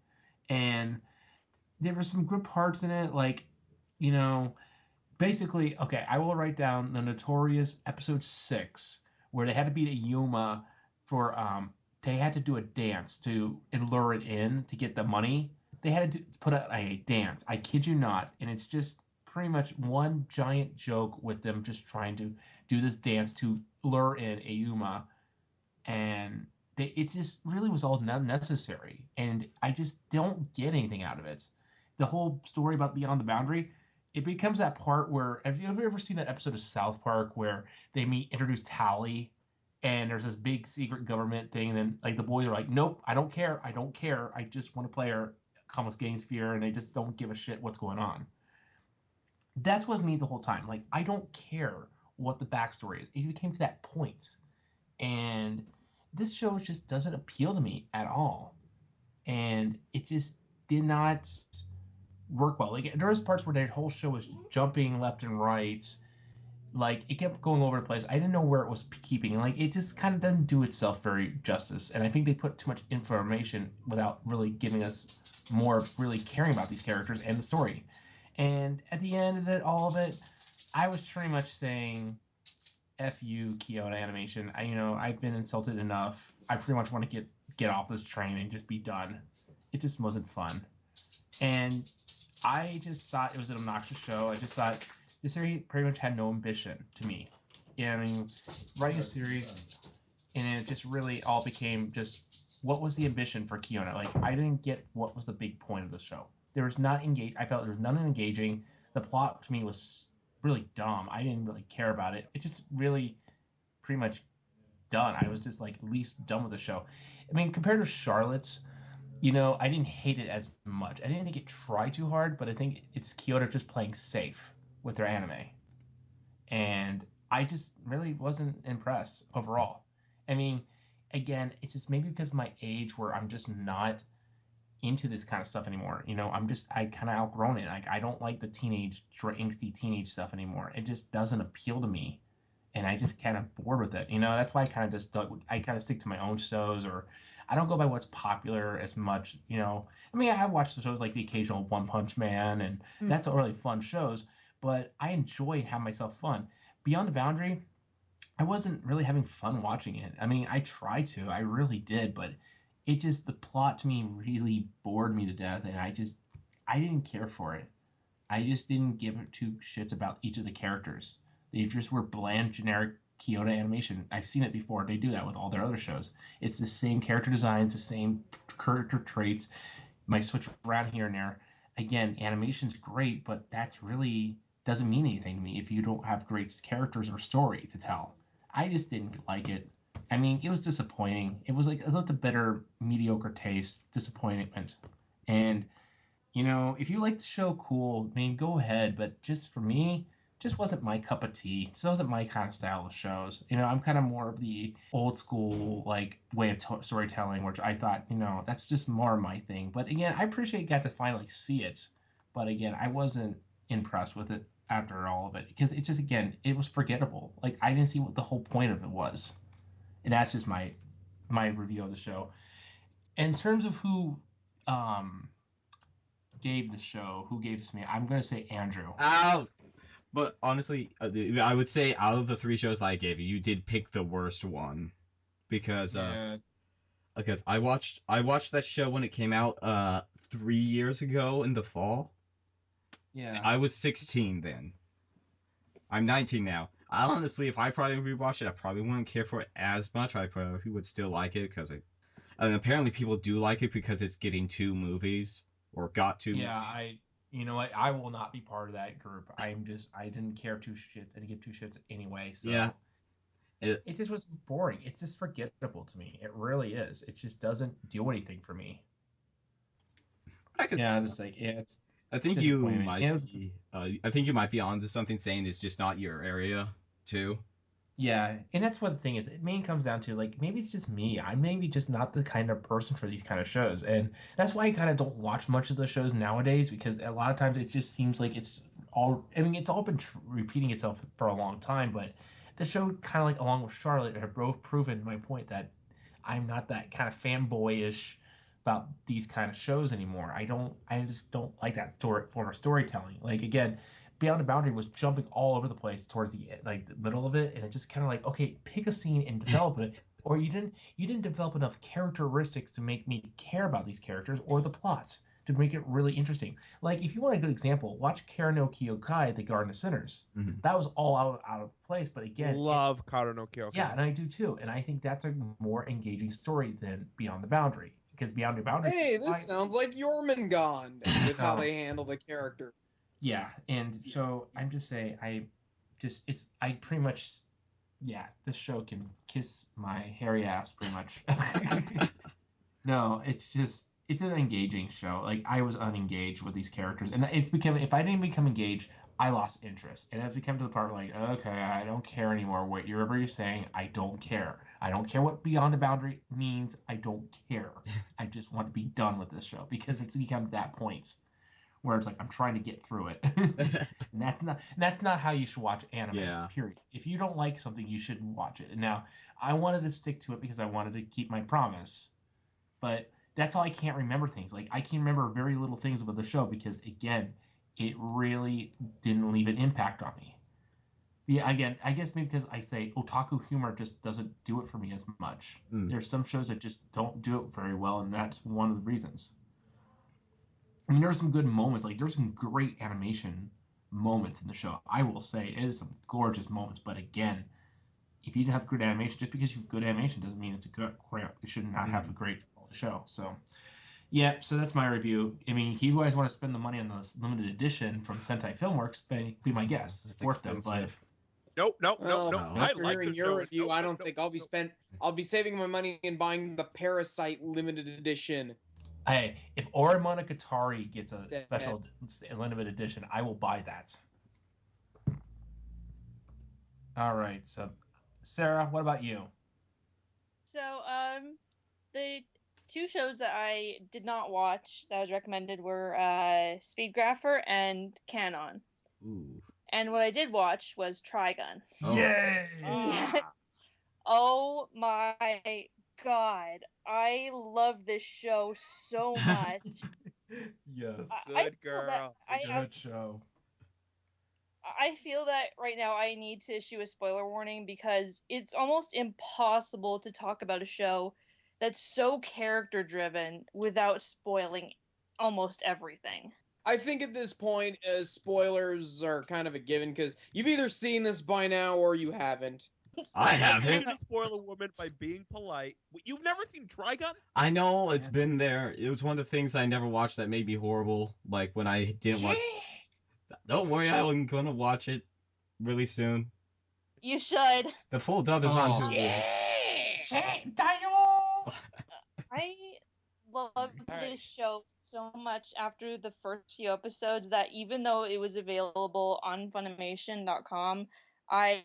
And there were some good parts in it, basically, okay, I will write down the notorious episode 6 where they had to beat a Yuma for they had to do a dance to lure it in to get the money. They had to put out a dance. I kid you not, and it's just pretty much one giant joke with them just trying to do this dance to lure in a Yuma, and it just really was all unnecessary, and I just don't get anything out of it. The whole story about Beyond the Boundary, it becomes that part where, have you ever seen that episode of South Park where they introduce Tally, and there's this big secret government thing, and then the boys are like, nope, I don't care, I just want to play our Comics Game Sphere, and they just don't give a shit what's going on. That's what's me the whole time. I don't care what the backstory is. It became to that point, and this show just doesn't appeal to me at all, and it just did not work well. There was parts where the whole show was jumping left and right. It kept going over the place. I didn't know where it was keeping. It just kind of doesn't do itself very justice. And I think they put too much information without really giving us more of really caring about these characters and the story. And at the end of all of it, I was pretty much saying, F you, Kyoto Animation. I've been insulted enough. I pretty much want to get off this train and just be done. It just wasn't fun. And I just thought it was an obnoxious show. I just thought this series pretty much had no ambition to me. Writing a series, and it just really all became just, what was the ambition for Kyoto? I didn't get what was the big point of the show. There was not I felt there was none engaging. The plot to me was really dumb. I didn't really care about it. It just really pretty much done. I was just least done with the show. Compared to Charlotte's, I didn't hate it as much. I didn't think it tried too hard, but I think it's Kyoto just playing safe with their anime. And I just really wasn't impressed overall. I mean, again, it's just maybe because of my age where I'm just not into this kind of stuff anymore. I kind of outgrown it. Like I don't like the angsty teenage stuff anymore. It just doesn't appeal to me, and I just kind of bored with it. That's why I kind of stick to my own shows, or I don't go by what's popular as much. I mean, I watch the shows like the occasional One Punch Man, and that's really fun shows. But I enjoy having myself fun. Beyond the Boundary, I wasn't really having fun watching it. I mean, I tried to, I really did, but the plot to me really bored me to death, and I didn't care for it. I just didn't give two shits about each of the characters. They just were bland, generic Kyoto animation. I've seen it before. They do that with all their other shows. It's the same character designs, the same character traits. Might switch around here and there. Again, animation's great, but that's really doesn't mean anything to me if you don't have great characters or story to tell. I just didn't like it. I mean, it was disappointing. It was like a little bitter, mediocre taste, disappointment. And if you like the show, cool. I mean, go ahead. But just for me, just wasn't my cup of tea. Just wasn't my kind of style of shows. I'm kind of more of the old school like way of storytelling, which I thought, that's just more my thing. But again, I appreciate you got to finally see it. But again, I wasn't impressed with it after all of it because it just it was forgettable. Like I didn't see what the whole point of it was. And that's just my review of the show. In terms of who gave this to me, I'm gonna say Andrew. But honestly, I would say out of the 3 shows that I gave you, you did pick the worst one because I watched that show when it came out 3 years ago in the fall. Yeah. I was 16 then. I'm 19 now. Honestly, if I probably rewatched it, I probably wouldn't care for it as much. I probably would still like it and apparently people do like it because it's getting 2 movies or got 2 movies. Yeah, you know what? I will not be part of that group. I didn't care 2 shits. I didn't give 2 shits anyway. So yeah. It just was boring. It's just forgettable to me. It really is. It just doesn't do anything for me. I think you might be. I think you might be onto something saying it's just not your area too. Yeah, and that's what the thing is. It mainly comes down to like maybe it's just me. I'm maybe just not the kind of person for these kind of shows, and that's why I kind of don't watch much of the shows nowadays because a lot of times it just seems like it's all. I mean, it's all been repeating itself for a long time, but the show kind of like along with Charlotte have both proven my point that I'm not that kind of fanboyish about these kind of shows anymore. I just don't like that form of storytelling. Like again, Beyond the Boundary was jumping all over the place towards the middle of it, and it just kind of like, okay, pick a scene and develop it, or you didn't develop enough characteristics to make me care about these characters or the plots to make it really interesting. Like if you want a good example, watch Kara no Kyokai, The Garden of Sinners. Mm-hmm. That was all out of place, but again, love Kara no Kyokai. Yeah, and I do too, and I think that's a more engaging story than Beyond the Boundary. Because Beyond the Boundary. Hey, this sounds like Jormungand with how they handle the character. Yeah, and so I'm just saying, this show can kiss my hairy ass pretty much. No, it's an engaging show. Like I was unengaged with these characters, and if I didn't become engaged, I lost interest, and as we come to the part where like, okay, I don't care anymore. Whatever you're saying, I don't care. I don't care what Beyond the Boundary means. I don't care. I just want to be done with this show because it's become that point where it's like I'm trying to get through it. And that's not how you should watch anime. Yeah. Period. If you don't like something, you shouldn't watch it. And now I wanted to stick to it because I wanted to keep my promise, but that's all I can't remember things. Like I can remember very little things about the show because again, it really didn't leave an impact on me. Yeah, again, I guess maybe because I say otaku humor just doesn't do it for me as much. There's some shows that just don't do it very well, and that's one of the reasons. I mean, there's some good moments. Like, there's some great animation moments in the show. I will say, it is some gorgeous moments. But again, if you have good animation, just because you have good animation doesn't mean it's a good crap. You should not have a great show. So, yeah, so that's my review. I mean, if you guys want to spend the money on the limited edition from Sentai Filmworks, be my guest. Support them, but... Nope. After hearing your review, I don't think I'll be saving my money and buying the Parasite limited edition. Hey, if Ori Monogatari gets a special limited edition, I will buy that. All right. So, Sarah, what about you? So, the two shows that I did not watch that was recommended were Speedgrapher and Canon. Ooh. And what I did watch was Trigun. Oh. Yay! Ah, Oh my god. I love this show so much. Yes. I good feel that girl. Good show. I feel that right now I need to issue a spoiler warning because it's almost impossible to talk about a show that's so character driven without spoiling almost everything. I think at this point, spoilers are kind of a given because you've either seen this by now or you haven't. I I'm haven't. trying to spoil a woman by being polite. You've never seen Trigun? I know it's been there. It was one of the things I never watched that made me horrible. Like when I didn't watch. Don't worry, I'm gonna watch it really soon. You should. The full dub is on Oh. Hulu. I loved Alright. this show so much after the first few episodes that even though it was available on Funimation.com, I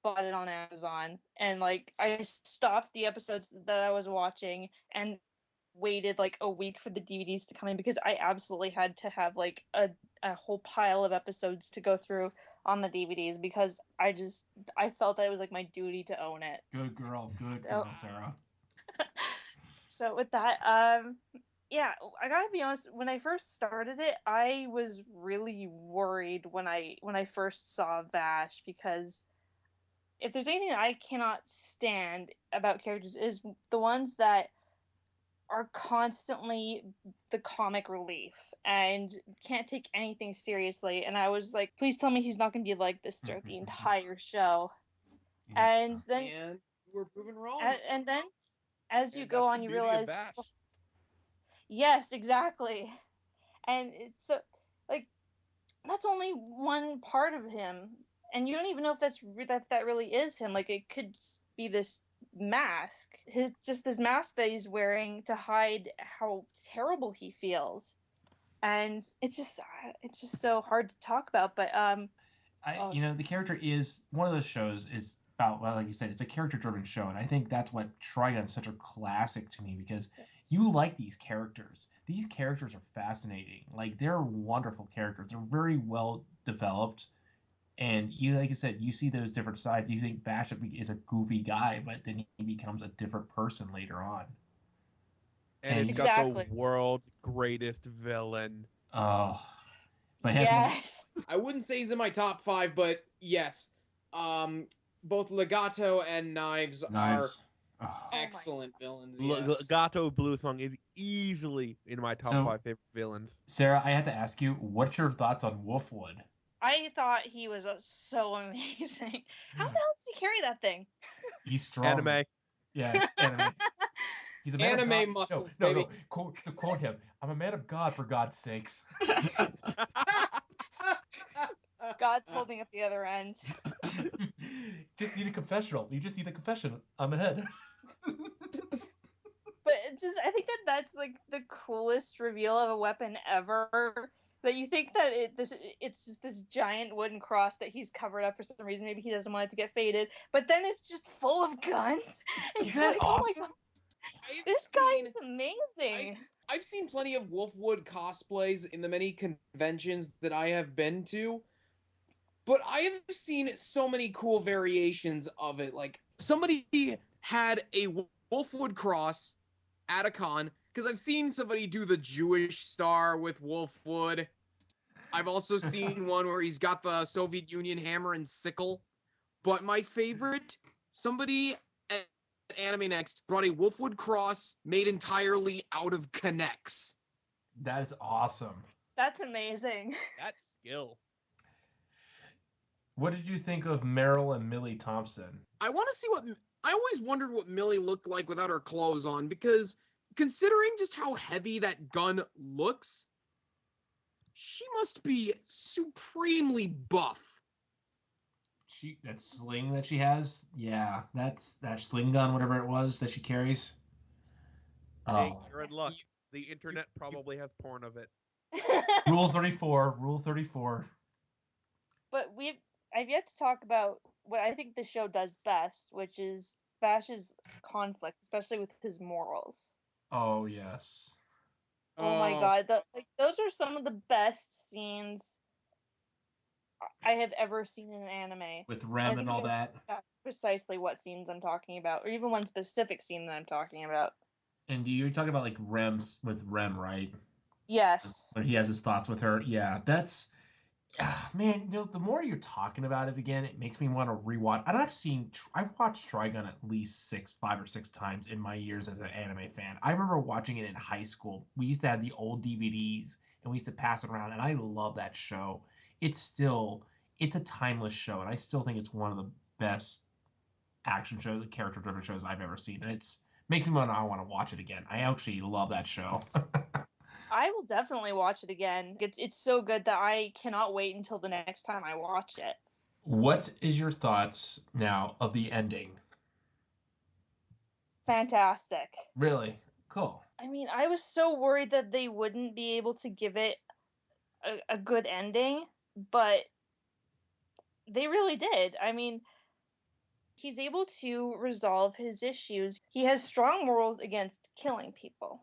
bought it on Amazon and like I stopped the episodes that I was watching and waited like a week for the DVDs to come in because I absolutely had to have like a whole pile of episodes to go through on the DVDs because I felt that it was like my duty to own it. Good girl. Good So- girl, Sarah. So with that, yeah, I gotta be honest. When I first started it, I was really worried when I first saw Vash because if there's anything that I cannot stand about characters is the ones that are constantly the comic relief and can't take anything seriously. And I was like, please tell me he's not gonna be like this throughout the entire show. And then And you were proven wrong. and then as you And go that's on, the you beauty of realize, Bash. yes, exactly. And it's so like that's only one part of him, and you don't even know if that really is him. Like it could just be this mask, just this mask that he's wearing to hide how terrible he feels, and it's just so hard to talk about. But The character is one of those shows is about, well, like you said, it's a character-driven show, and I think that's what Trigun is such a classic to me because you like these characters. These characters are fascinating. Like they're wonderful characters. They're very well developed, and you, like I said, you see those different sides. You think Bash is a goofy guy, but then he becomes a different person later on. And it's Exactly. got the world's greatest villain. Oh, but his yes, I wouldn't say he's in my top 5, but yes. Both Legato and Knives are Knives. Oh. excellent villains. Yes. Gato Bluesong is easily in my top So- 5 favorite villains. Sarah, I had to ask you, what's your thoughts on Wolfwood? I thought he was so amazing. How the hell does he carry that thing? He's strong. Anime. Yeah, anime. He's a man of Anime God. muscles, no, baby. No. To quote him, I'm a man of God, for God's sakes. God's holding up the other end. Just need a confessional. You just need a confession on the head. But I think that's like the coolest reveal of a weapon ever. That you think that it's just this giant wooden cross that he's covered up for some reason. Maybe he doesn't want it to get faded. But then it's just full of guns. And Isn't you're that like, oh awesome? my god, I've this guy seen- is amazing. I've seen plenty of Wolfwood cosplays in the many conventions that I have been to, but I have seen so many cool variations of it. Like, somebody had a Wolfwood cross at a con, because I've seen somebody do the Jewish star with Wolfwood. I've also seen one where he's got the Soviet Union hammer and sickle. But my favorite, somebody at Anime Next brought a Wolfwood cross made entirely out of connects. That is awesome. That's amazing. That's skill. What did you think of Meryl and Millie Thompson? I want to see what... I always wondered what Millie looked like without her clothes on, because considering just how heavy that gun looks, she must be supremely buff. That sling that she has, yeah, that's that sling gun, whatever it was that she carries. Hey, Oh, you're in luck. The internet probably has porn of it. Rule 34. But I've yet to talk about what I think the show does best, which is Bash's conflict, especially with his morals. Oh yes. Oh my Oh, god, those are some of the best scenes I have ever seen in an anime. With And I Rem and think all you know that. precisely what scenes I'm talking about, or even one specific scene that I'm talking about. And you're talking about like Rem's with Rem, right? Yes. When he has his thoughts with her. Yeah, that's man. The more you're talking about it again, it makes me want to rewatch. I've watched Trigun at least 5 or 6 times in my years as an anime fan. I remember watching it in high school. We used to have the old DVDs and we used to pass it around, and I love that show. It's a timeless show, and I still think it's one of the best action shows, character-driven shows I've ever seen, and it's makes me I want to watch it again. I actually love that show. I will definitely watch it again. It's so good that I cannot wait until the next time I watch it. What is your thoughts now of the ending? Fantastic. Really? Cool. I mean, I was so worried that they wouldn't be able to give it a good ending, but they really did. I mean, he's able to resolve his issues. He has strong morals against killing people.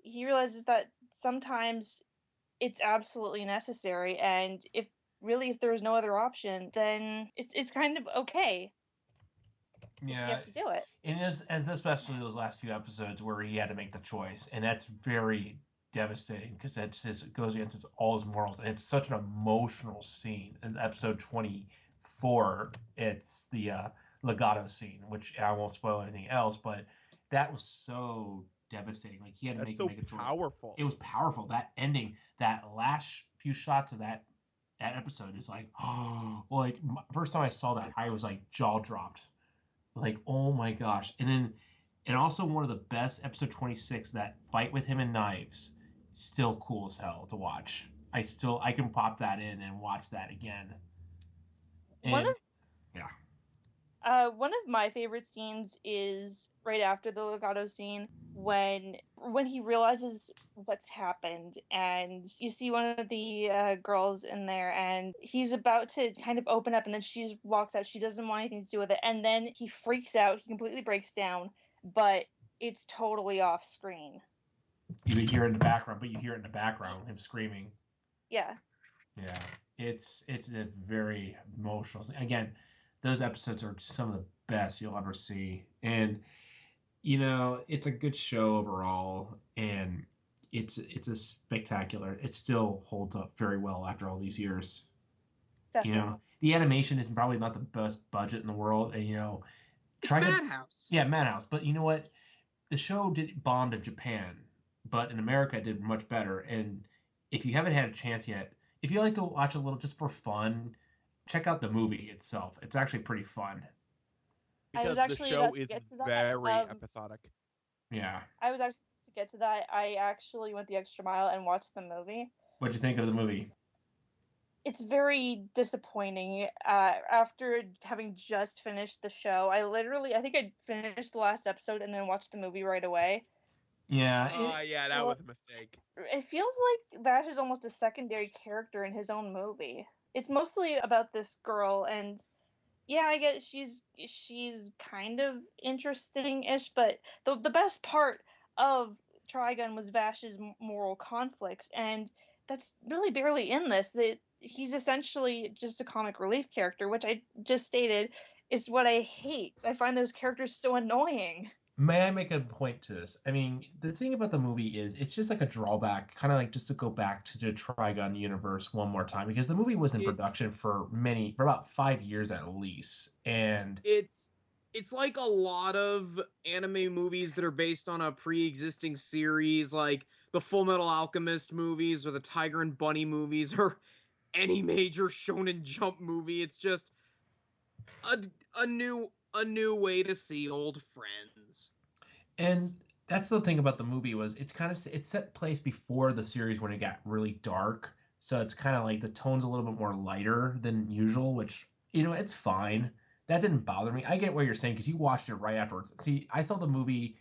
He realizes that sometimes it's absolutely necessary, and if there was no other option, then it's kind of okay if you Yeah, have to do it. and especially those last few episodes where he had to make the choice, and that's very devastating because it goes against all his morals, and it's such an emotional scene. In episode 24, it's the legato scene, which I won't spoil anything else, but that was so devastating. Like he had to That's make so make a choice. powerful. It was powerful. That ending, that last few shots of that episode is like, oh, like first time I saw that, I was like jaw dropped, like oh my gosh. And also one of the best, episode 26, that fight with him and Knives, still cool as hell to watch. I can pop that in and watch that again. One And of yeah, One of my favorite scenes is right after the legato scene when he realizes what's happened, and you see one of the girls in there, and he's about to kind of open up, and then she walks out. She doesn't want anything to do with it, and then he freaks out. He completely breaks down, but it's totally off screen. you hear it in the background, but you hear it in the background him screaming. Yeah. Yeah, it's a very emotional. Again, those episodes are some of the best you'll ever see, and it's a good show overall, and it's a spectacular. It still holds up very well after all these years. Definitely. The animation is probably not the best budget in the world, and it's try to Madhouse. yeah, Madhouse, but you know what? The show did bomb to Japan, but in America it did much better. And if you haven't had a chance yet, if you like to watch a little just for fun, check out the movie itself. It's actually pretty fun. I was Because the actually show about to is get to that. very episodic. Yeah. I was actually to get to that. I actually went the extra mile and watched the movie. What'd you think of the movie? It's very disappointing. After having just finished the show, I think I finished the last episode and then watched the movie right away. Yeah. Yeah, that was a mistake. It feels like Vash is almost a secondary character in his own movie. It's mostly about this girl, and yeah, I guess she's kind of interesting-ish, but the best part of Trigun was Vash's moral conflicts, and that's really barely in this. That he's essentially just a comic relief character, which I just stated is what I hate. I find those characters so annoying. May I make a point to this? I mean, the thing about the movie is it's just like a drawback, kind of like just to go back to the Trigun universe one more time, because the movie was in production for about 5 years at least, and It's like a lot of anime movies that are based on a pre-existing series, like the Full Metal Alchemist movies or the Tiger and Bunny movies or any major Shonen Jump movie. It's just a new way to see old friends. And that's the thing about the movie was it's set place before the series when it got really dark. So it's kind of like the tone's a little bit more lighter than usual, which it's fine. That didn't bother me. I get what you're saying because you watched it right afterwards. See, I saw the movie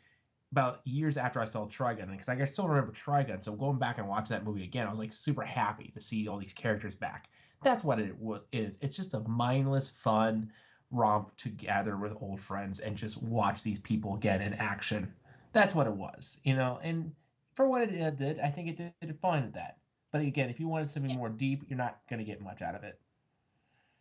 about years after I saw Trigun because I still remember Trigun. So going back and watching that movie again, I was like super happy to see all these characters back. That's what it is. It's just a mindless, fun romp together with old friends and just watch these people again in action. That's what it was, and for what it did, I think it did fine at that. But again, if you wanted something more deep, you're not going to get much out of it.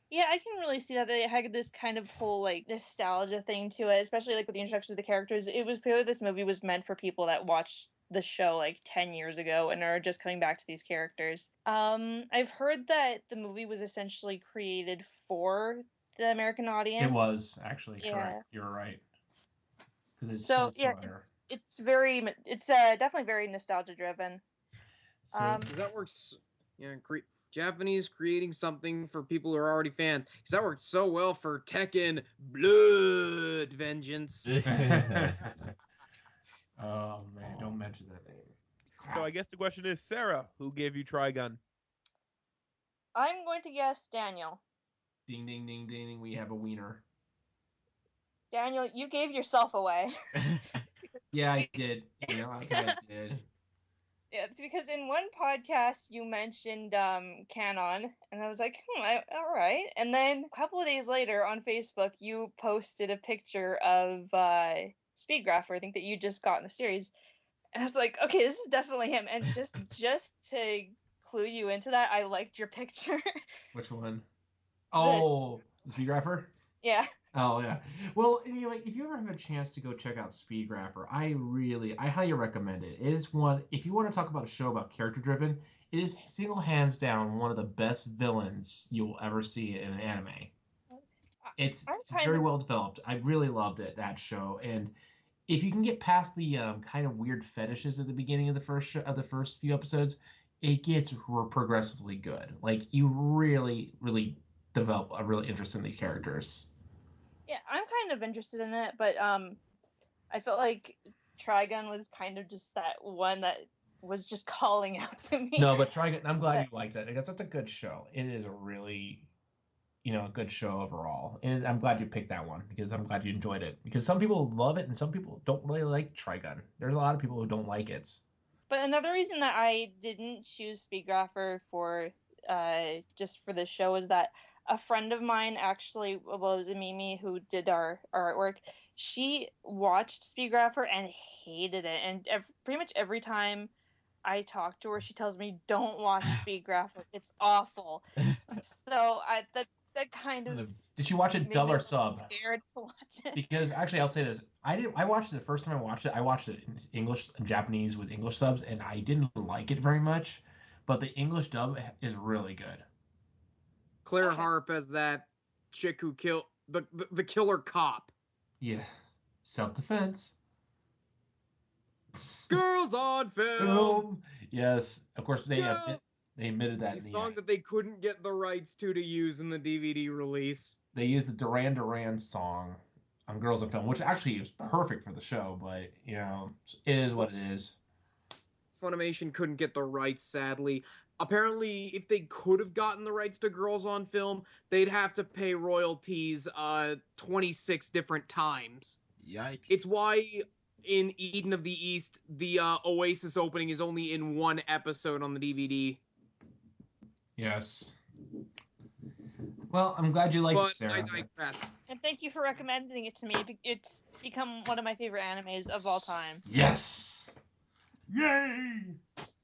Yeah, I can really see that they had this kind of whole like nostalgia thing to it, especially like with the introduction of the characters. It was clear this movie was meant for people that watched the show like 10 years ago and are just coming back to these characters. I've heard that the movie was essentially created for the American audience. It was actually correct. You're right. Because it's so yeah, it's definitely very nostalgia driven. So that works. Yeah, great. Japanese creating something for people who are already fans. Because that worked so well for Tekken Blood Vengeance. Oh, man, don't mention that name. So I guess the question is, Sarah, who gave you Trigun? I'm going to guess Daniel. Ding, ding, ding, ding, we have a wiener. Daniel, you gave yourself away. Yeah, I did. I kind of did. Yeah, it's because in one podcast you mentioned Canon, and I was like, all right. And then a couple of days later on Facebook, you posted a picture of Speedgrapher, I think that you just got in the series, and I was like, okay, this is definitely him. And just to clue you into that, I liked your picture. Which one? Oh, the Speedgrapher? Yeah. Oh yeah. Well, anyway, if you ever have a chance to go check out Speedgrapher, I highly recommend it. It is one. If you want to talk about a show about character driven, it is single hands down one of the best villains you will ever see in an anime. It's very well developed. I really loved it, that show, and if you can get past the kind of weird fetishes at the beginning of the first few episodes, it gets progressively good. Like you really develop a real interest in the characters. Yeah, I'm kind of interested in it, but I felt like Trigun was kind of just that one that was just calling out to me. No, but Trigun, I'm glad you liked it because that's a good show. It is a really, a good show overall, and I'm glad you picked that one because I'm glad you enjoyed it. Because some people love it and some people don't really like Trigun. There's a lot of people who don't like it. But another reason that I didn't choose Speedgrapher for just for this show is that a friend of mine actually, it was Mimi who did our artwork. She watched Speedgrapher and hated it, and pretty much every time I talk to her, she tells me, "Don't watch Speedgrapher. It's awful." So that kind of. Did she watch it dub or sub? Scared to watch it. Because actually, I'll say this: I watched it the first time I watched it. I watched it in English and Japanese with English subs, and I didn't like it very much. But the English dub is really good. Claire Harp as that chick who killed the killer cop. Yeah, self-defense. Girls on film. Yes, of course they admitted that. The song that they couldn't get the rights to use in the DVD release. They used the Duran Duran song on Girls on Film, which actually is perfect for the show, but it is what it is. Funimation couldn't get the rights, sadly. Apparently, if they could have gotten the rights to Girls on Film, they'd have to pay royalties 26 different times. Yikes. It's why in Eden of the East, the Oasis opening is only in one episode on the DVD. Yes. Well, I'm glad you liked it, Sarah. I digress. And thank you for recommending it to me. It's become one of my favorite animes of all time. Yes! Yay!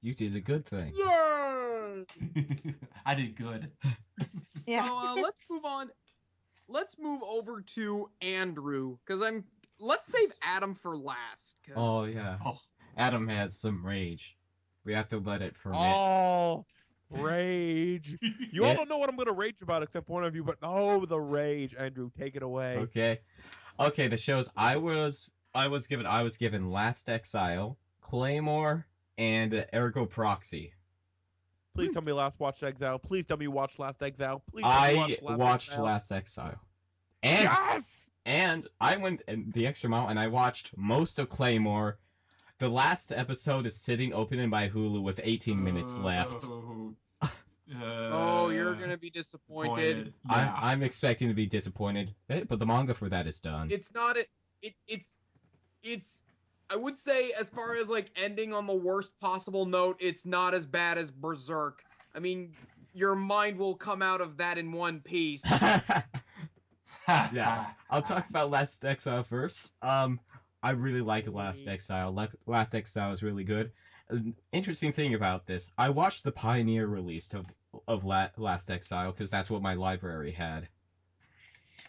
You did a good thing. Yay! I did good. Yeah. So let's move on. Let's move over to Andrew, because let's save Adam for last. Oh, yeah. Oh. Adam has some rage. We have to let it ferment. Oh, rage. You all don't know what I'm going to rage about except one of you, but the rage. Andrew, take it away. Okay, the shows I was given Last Exile, Claymore, and Ergo Proxy. Please tell me Watched Exile. Please tell me you watched Last Exile. Please I watched Last Exile. And I went the extra mile and I watched most of Claymore. The last episode is sitting open in my Hulu with 18 minutes left. You're gonna be disappointed. Yeah. I'm expecting to be disappointed, but the manga for that is done. It's not it's I would say, as far as like ending on the worst possible note, it's not as bad as Berserk. I mean, your mind will come out of that in one piece. Yeah, I'll talk about Last Exile first. I really like Last Exile. Last Exile is really good. An interesting thing about this, I watched the Pioneer release of Last Exile because that's what my library had.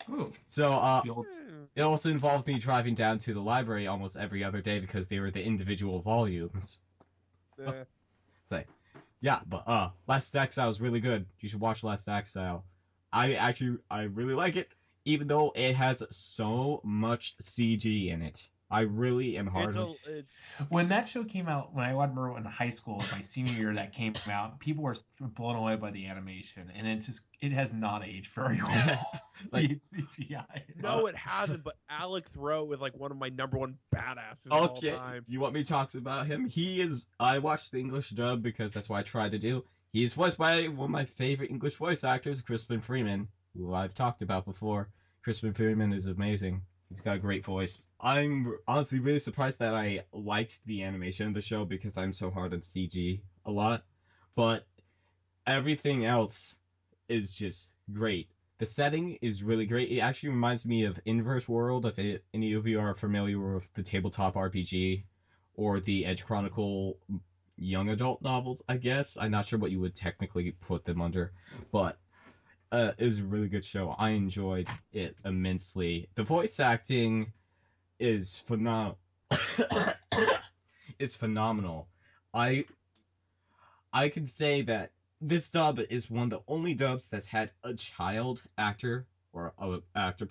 Ooh, So Fields. it also involved me driving down to the library almost every other day because they were the individual volumes. So yeah, but Last Exile is really good. You should watch Last Exile. I really like it, even though it has so much CG in it. I really am hard on. When that show came out, when I remember in high school, my senior year, that came out, people were blown away by the animation, and it has not aged very well. Like- It's CGI. No, it hasn't. But Alex Rowe is like one of my number one badasses of all Okay, time. you want me to talk about him? I watched the English dub because that's what I tried to do. He's voiced by one of my favorite English voice actors, Crispin Freeman, who I've talked about before. Crispin Freeman is amazing. He's got a great voice. I'm honestly really surprised that I liked the animation of the show because I'm so hard on CG a lot. But everything else is just great. The setting is really great. It actually reminds me of Inverse World, if any of you are familiar with the tabletop RPG or the Edge Chronicle young adult novels, I guess. I'm not sure what you would technically put them under, but it was a really good show. I enjoyed it immensely. The voice acting is phenomenal. It's phenomenal. I can say that this dub is one of the only dubs that's had a child actor or a actor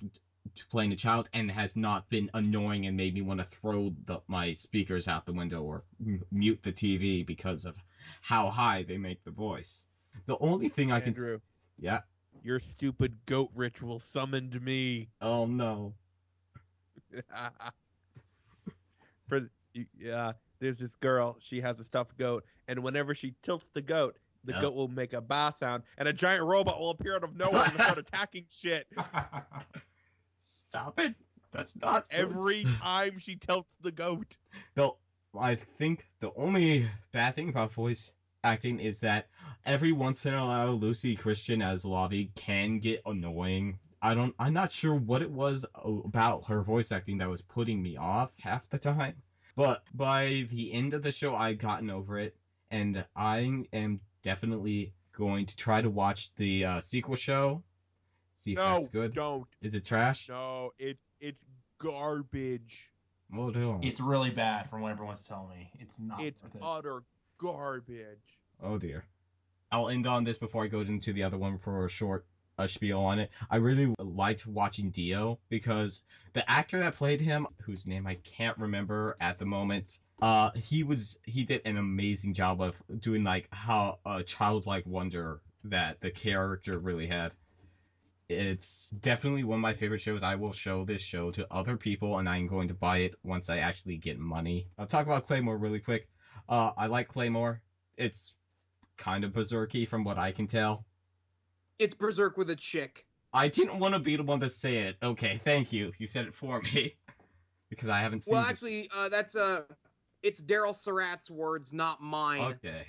playing a child and has not been annoying and made me want to throw my speakers out the window or mute the TV because of how high they make the voice. The only thing I can... Andrew, Yeah. your stupid goat ritual summoned me. Oh no. There's this girl. She has a stuffed goat, and whenever she tilts the goat, the Yep. goat will make a bah sound, and a giant robot will appear out of nowhere and start attacking shit. Stop it. That's not good. Every time she tilts the goat. No, I think the only bad thing about voice acting is that every once in a while Lucy Christian as Lavi can get annoying. I'm not sure what it was about her voice acting that was putting me off half the time. But by the end of the show, I'd gotten over it, and I am definitely going to try to watch the sequel show. See if that's good. Don't. Is it trash? No, it's garbage. Oh no. It's really bad from what everyone's telling me. It's not It's worth it. utter garbage. Oh dear. I'll end on this before I go into the other one for a short spiel on it. I really liked watching Dio because the actor that played him, whose name I can't remember at the moment, he did an amazing job of doing like how a childlike wonder that the character really had. It's definitely one of my favorite shows. I will show this show to other people, and I'm going to buy it once I actually get money. I'll talk about Claymore really quick. I like Claymore. It's kind of berserky from what I can tell. It's Berserk with a chick. I didn't want to be the one to say it. Okay, thank you. You said it for me. Because I haven't seen Well, this. actually, it's Daryl Surratt's words, not mine. Okay.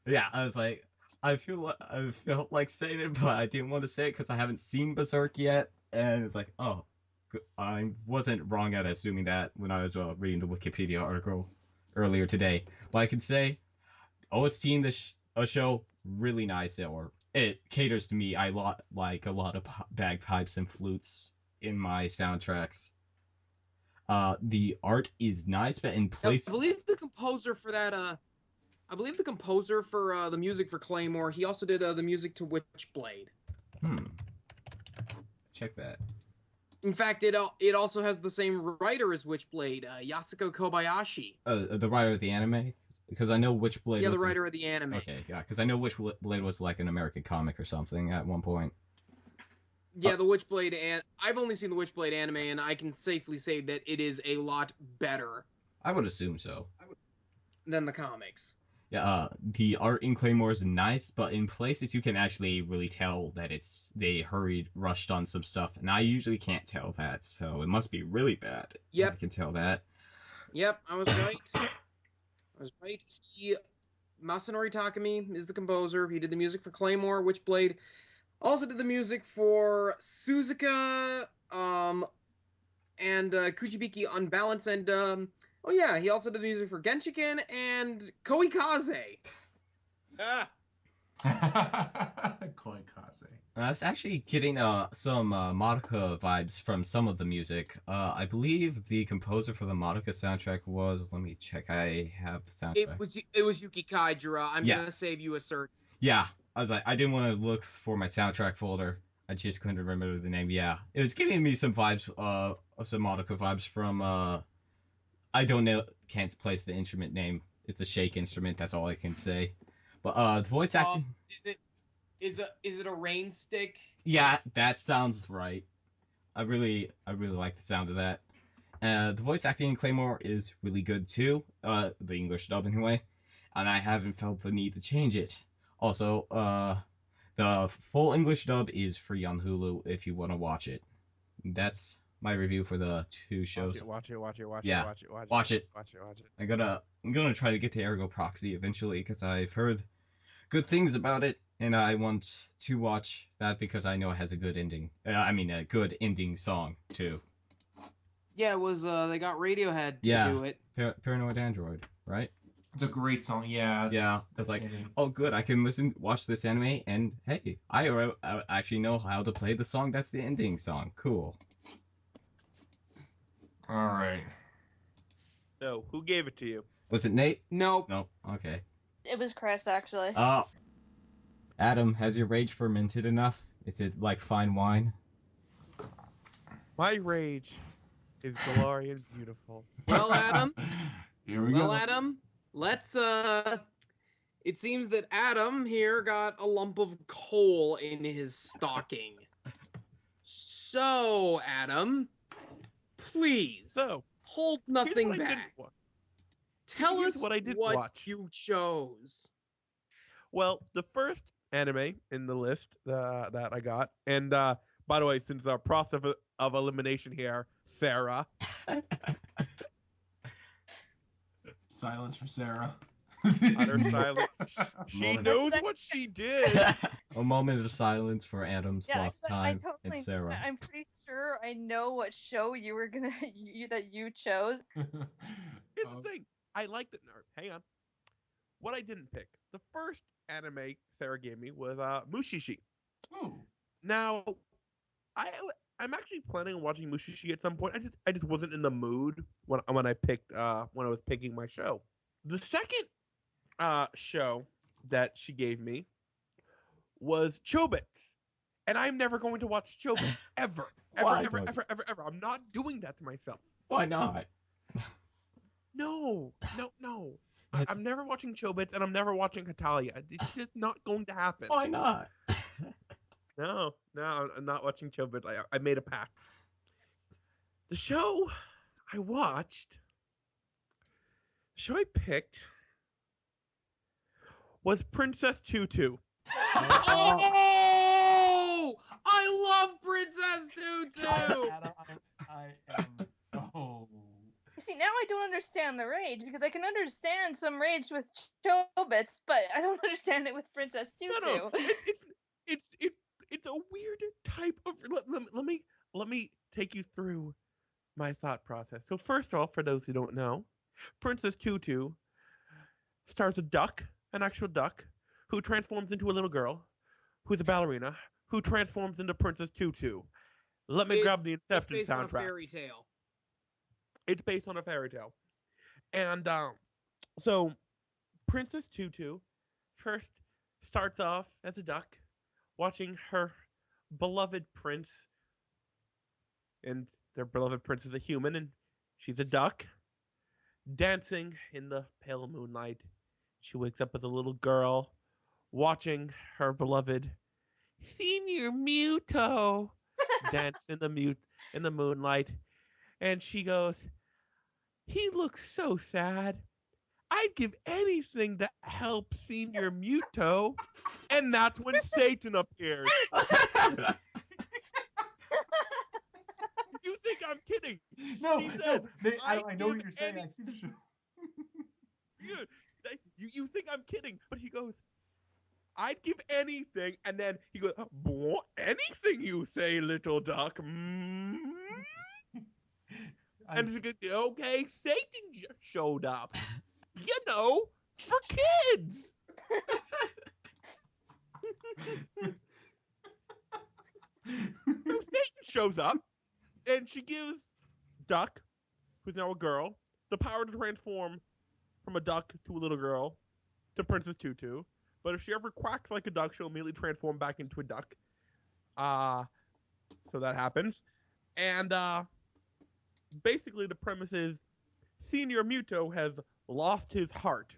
Yeah, I was like, I felt like saying it, but I didn't want to say it because I haven't seen Berserk yet. And it's like, oh, I wasn't wrong at assuming that when I was reading the Wikipedia article earlier today. But I can say, OST in this show, really nice, or it caters to me. I like a lot of bagpipes and flutes in my soundtracks. The art is nice, but in place... I believe the composer for that, the music for Claymore, he also did the music to Witchblade. Check that. In fact, it also has the same writer as Witchblade, Yasuko Kobayashi. The writer of the anime? Because I know Witchblade. Yeah, the writer of the anime. Okay, yeah, because I know Witchblade was like an American comic or something at one point. Yeah, the Witchblade, and I've only seen the Witchblade anime, and I can safely say that it is a lot better I would assume so. than the comics. Yeah, the art in Claymore is nice, but in places you can actually really tell that they rushed on some stuff, and I usually can't tell that, so it must be really bad. Yep. I can tell that. Yep, I was right. Masanori Takumi is the composer. He did the music for Claymore, Witchblade. Also did the music for Suzuka, and Kuchibiki Unbalance, and oh yeah, he also did the music for Genshiken and Koikaze. Ah, Koikaze. I was actually getting some Madoka vibes from some of the music. I believe the composer for the Madoka soundtrack was. Let me check. I have the soundtrack. It was Yuki Kaijura. I'm gonna Yes. save you a search. Yeah, I was like, I didn't want to look for my soundtrack folder. I just couldn't remember the name. Yeah, it was giving me some vibes, some Madoka vibes from. I don't know, can't place the instrument name. It's a shake instrument. That's all I can say. But the voice acting. Is it a rain stick? Yeah, that sounds right. I really like the sound of that. The voice acting in Claymore is really good too. The English dub anyway, and I haven't felt the need to change it. Also, the full English dub is free on Hulu if you want to watch it. That's my review for the two shows. Watch it. Yeah, watch it. Watch it. I'm gonna try to get to Ergo Proxy eventually because I've heard good things about it, and I want to watch that because I know it has a good ending. A good ending song too. Yeah, it was. They got Radiohead to Yeah. do it. Paranoid Android, right? It's a great song. Yeah. It's like, oh, good, I can watch this anime, and hey, I actually know how to play the song that's the ending song. Cool. All right. So, who gave it to you? Was it Nate? Nope. No. Okay. It was Chris, actually. Adam, has your rage fermented enough? Is it like fine wine? My rage is glory and beautiful. Well, Adam. Here we go. Adam. Let's It seems that Adam here got a lump of coal in his stocking. So, Adam, please So, hold here's nothing what I back. didn't wa- Tell here's us what I did what watch. you chose. Well, the first anime in the list that I got, and by the way, since our process of elimination here, Sarah. Silence for Sarah. Utter silence. She Moment. knows what she did. A moment of silence for Adam's Yeah, lost I time totally, and Sarah. I'm pretty sure I know what show you were gonna that you chose. Here's the thing. I liked it. Hang on. What I didn't pick. The first anime Sarah gave me was Mushishi. Ooh. Now, I'm actually planning on watching Mushishi at some point. I just wasn't in the mood when I picked when I was picking my show. The second show that she gave me was Chobits. And I'm never going to watch Chobits ever. Why, Ever. Doug? I'm not doing that to myself. Why not? No. That's- I'm never watching Chobits and I'm never watching Hatalia. It's just not going to happen. Why not? No, I'm not watching Chobits. I made a pact. The show I watched, the show I picked was Princess Tutu. Oh! I love Princess Tutu! Adam, I am. Oh. You see, now I don't understand the rage because I can understand some rage with Chobits, but I don't understand it with Princess Tutu. No, it's a weird type of. Let me take you through my thought process. So first off, for those who don't know, Princess Tutu stars a duck, an actual duck, who transforms into a little girl, who's a ballerina, who transforms into Princess Tutu. Let me grab the Inception it's based on a soundtrack. fairy tale. It's based on a fairy tale. And so Princess Tutu first starts off as a duck, watching her beloved prince, and their beloved prince is a human, and she's a duck, dancing in the pale moonlight. She wakes up as a little girl, watching her beloved Senior Muto dance in the moonlight, and she goes, "He looks so sad. I'd give anything to help Senior Muto." And that's when Satan appears. You think I'm kidding? No, She no, said, I know what give you're saying. any- I've seen the show. You think I'm kidding, but he goes, I'd give anything. And then he goes, anything you say, little duck. And she goes, okay, Satan just showed up. You know, for kids. So Satan shows up, and she gives Duck, who's now a girl, the power to transform from a duck to a little girl to Princess Tutu. But if she ever quacks like a duck, she'll immediately transform back into a duck. So that happens. And basically the premise is Senior Muto has lost his heart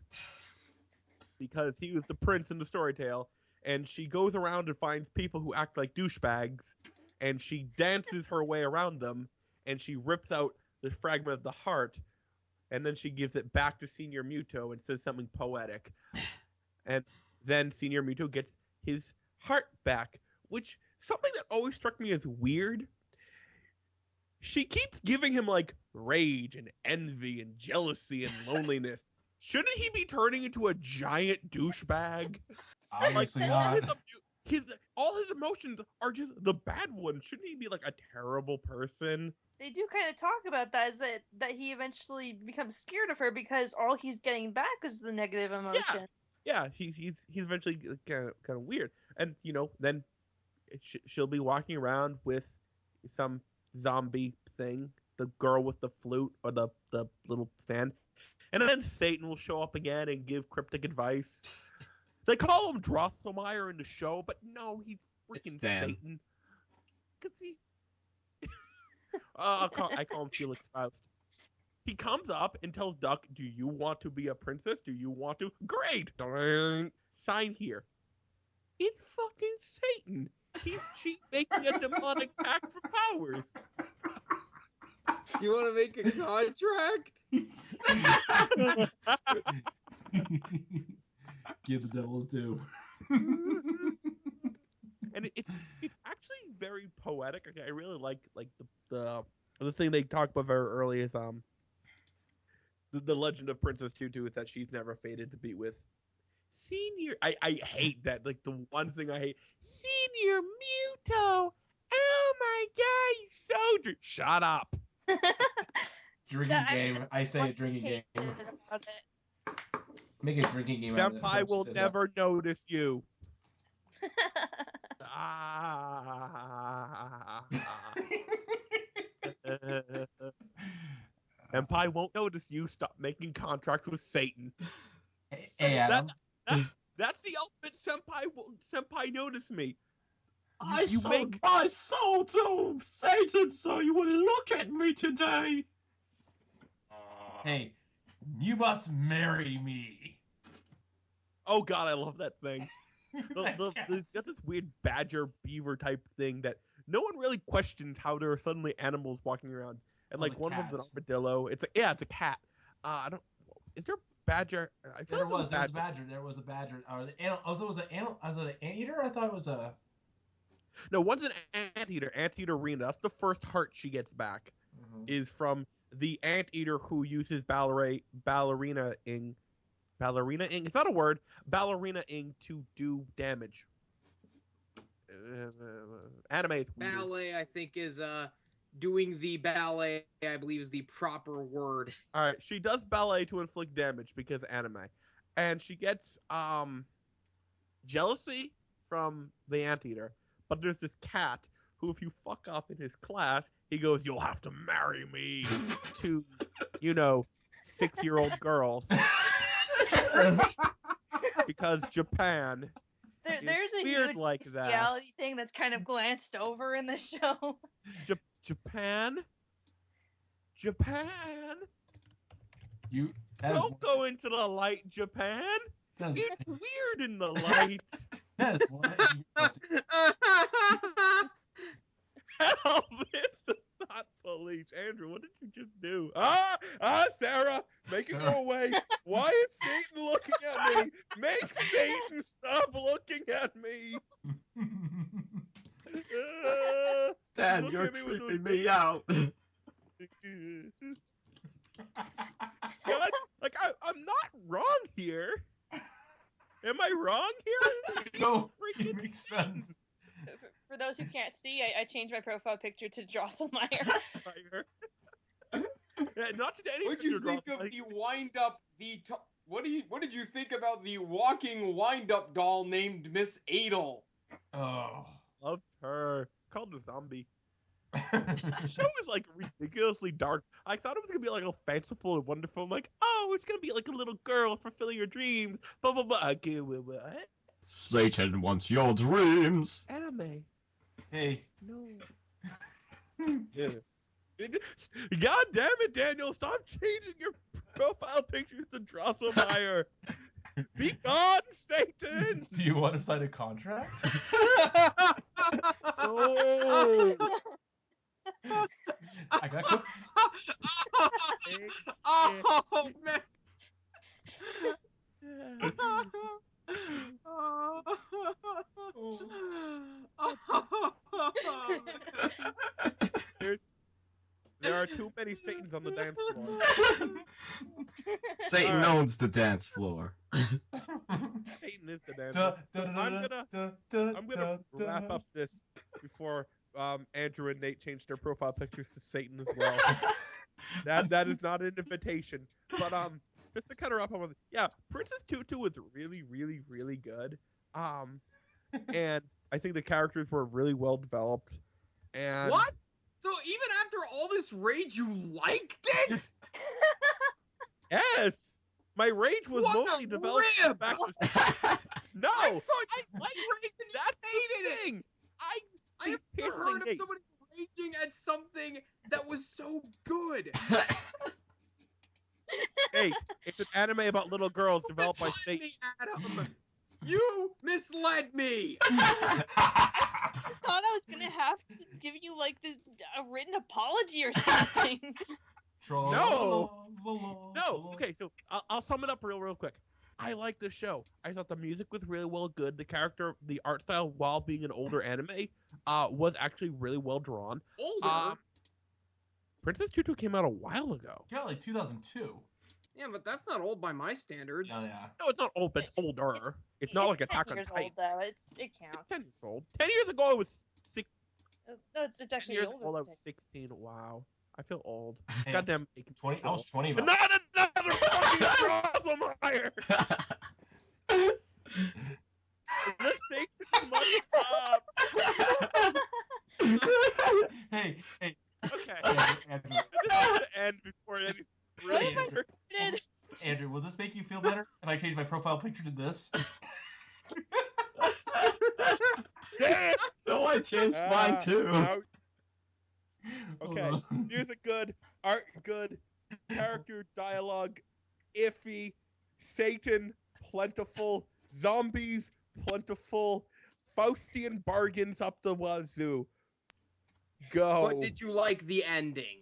because he was the prince in the story tale, and she goes around and finds people who act like douchebags, and she dances her way around them, and she rips out the fragment of the heart, and then she gives it back to Senior Muto and says something poetic. And then Senior Muto gets his heart back, which something that always struck me as weird. She keeps giving him like rage and envy and jealousy and loneliness. Shouldn't he be turning into a giant douchebag? Obviously like, not. all his emotions are just the bad ones. Shouldn't he be like a terrible person? They do kind of talk about that, is that he eventually becomes scared of her because all he's getting back is the negative emotions. Yeah, he's eventually kind of weird, and then she'll be walking around with some zombie thing, the girl with the flute or the little stand, and then Satan will show up again and give cryptic advice. They call him Drosselmeyer in the show, but no, he's freaking Satan. I call him Felix Faust. He comes up and tells Duck, "Do you want to be a princess? Do you want to? Great! Sign here." It's fucking Satan. She's making a demonic pact for powers. Do you want to make a contract? Give the devil's due. And it's actually very poetic. I really like the thing they talk about very early is the legend of Princess Tutu is that she's never fated to be with Senior. I hate that. Like, the one thing I hate, Senior Muto. Oh my god, he's so shut up. Drinking game. I say a drinking game. Make a drinking game out of it. Senpai will never notice you. Senpai won't notice you. Stop making contracts with Satan. Hey, Adam. That's the ultimate senpai notice me. I sold my soul to Satan so you would look at me today. Hey, you must marry me. Oh god, I love that thing. It's got this weird badger beaver type thing that no one really questioned how there are suddenly animals walking around. And like one of them's an armadillo. It's a cat. Is there a badger? There was a badger. There was a badger. Was it an anteater? I thought it was a. No, one's an anteater. Anteater Rena. That's the first heart she gets back. Mm-hmm. Is from the anteater who uses ballerina ing. Ballerina ing. It's not a word. Ballerina ing to do damage. Anime is weird. Ballet, I think, is doing the ballet. I believe is the proper word. All right, she does ballet to inflict damage because anime, and she gets jealousy from the anteater. But there's this cat who, if you fuck up in his class, he goes, "You'll have to marry me," to 6-year-old girls. Because Japan. There's a weird huge like that. bestiality thing that's kind of glanced over in the show. Japan. Don't go into the light, Japan. It's weird in the light. That's what. Help! It's not police. Andrew, what did you just do? Sarah, make it go away. Why is Satan looking at me? Make Satan stop looking at me. Dad, you're creeping me out. God, I'm not wrong here. Am I wrong here? No, Freaking it makes sense. For those who can't see, I changed my profile picture to Drosselmeyer. Fire. Yeah, not to any What'd you picture think draws, of like- the wind-up? What did you think about the walking wind-up doll named Miss Adel? Oh. Loved her. Called a zombie. The show is like ridiculously dark. I thought it was gonna be like all fanciful and wonderful. I'm like, oh, it's gonna be like a little girl fulfilling your dreams. Blah blah blah. Okay, what? Satan wants your dreams. Anime. Hey. No. Yeah. God damn it, Daniel! Stop changing your profile pictures to Drosselmeyer. Be gone, Satan! Do you want to sign a contract? No. I got cookies. Oh man! There are too many Satans on the dance floor. Satan Alright. owns the dance floor. Satan is the dance floor. So I'm gonna wrap up this before Andrew and Nate change their profile pictures to Satan as well. That is not an invitation. But just to kind of wrap up on this, yeah, Princess Tutu was really, really, really good. And I think the characters were really well developed. And What? So even after all this rage, you liked it? yes, my rage was What mostly a developed rib! back to no. I I thought like rage. That's the thing. I have never heard of somebody raging at something that was so good. Hey, it's an anime about little girls You developed by misled Satan. me, Adam. You misled me. I thought I was gonna have to give you like this a written apology or something. No. Okay, so I'll sum it up real quick. I like the show. I thought the music was really well good. The character, the art style, while being an older anime, was actually really well drawn. Older? Princess Tutu came out a while ago. Yeah, like 2002. Yeah, but that's not old by my standards. Yeah, yeah. No, it's not old, but it's older. It's not like 10 Attack on years Titan. old though. It It's counts. 10 years old. 10 years ago, I was 6 No, it's actually years older. old. I than was 16. Wow, I feel old. Hey, Goddamn. 20. I was 20. Not another fucking Drosselmeyer. Let's take this money up. Hey. Okay. Andrew, This has to end before any. What if I Andrew. started? Andrew, will this make you feel better if I change my profile picture to this? Damn. No, I changed mine too. Now- Hold okay. on. Music good, art good, character dialogue iffy, Satan plentiful, zombies plentiful, Faustian bargains up the wazoo. Go. But did you like the ending?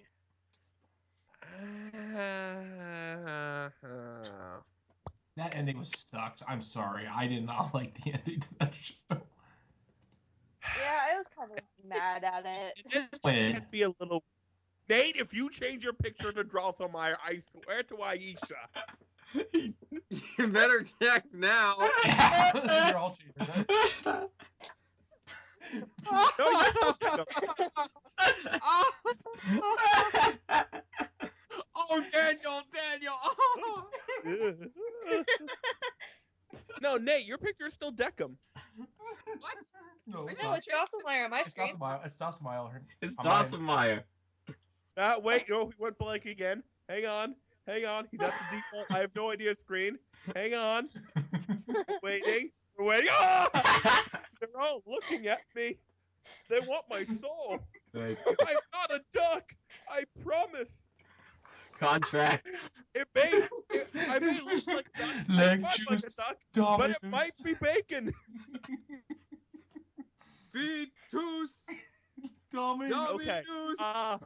That ending was sucked. I'm sorry. I did not like the ending to that show. Yeah, I was kind of mad at it. This can't be a little. Nate, if you change your picture to Drosselmeyer, I swear to Aisha. You better check now. You're all cheaters, huh? No, you don't get them. Oh, Daniel. Oh. No, Nate, your picture is still Deckham. What? No, it's No, not. it's Drosselmeyer on my It's screen. Dossemile. It's On mine. Dossemmeyer. Wait, no, he went blank again. Hang on. He's at the default. I have no idea screen. Hang on. Waiting. Ah! They're all looking at me. They want my soul. Like, I'm not a duck. I promise. contract. I may look like a duck. I Leg fuck like a juice duck, but it dominance. might be bacon. Fetus. Dominance. Okay. Dominus.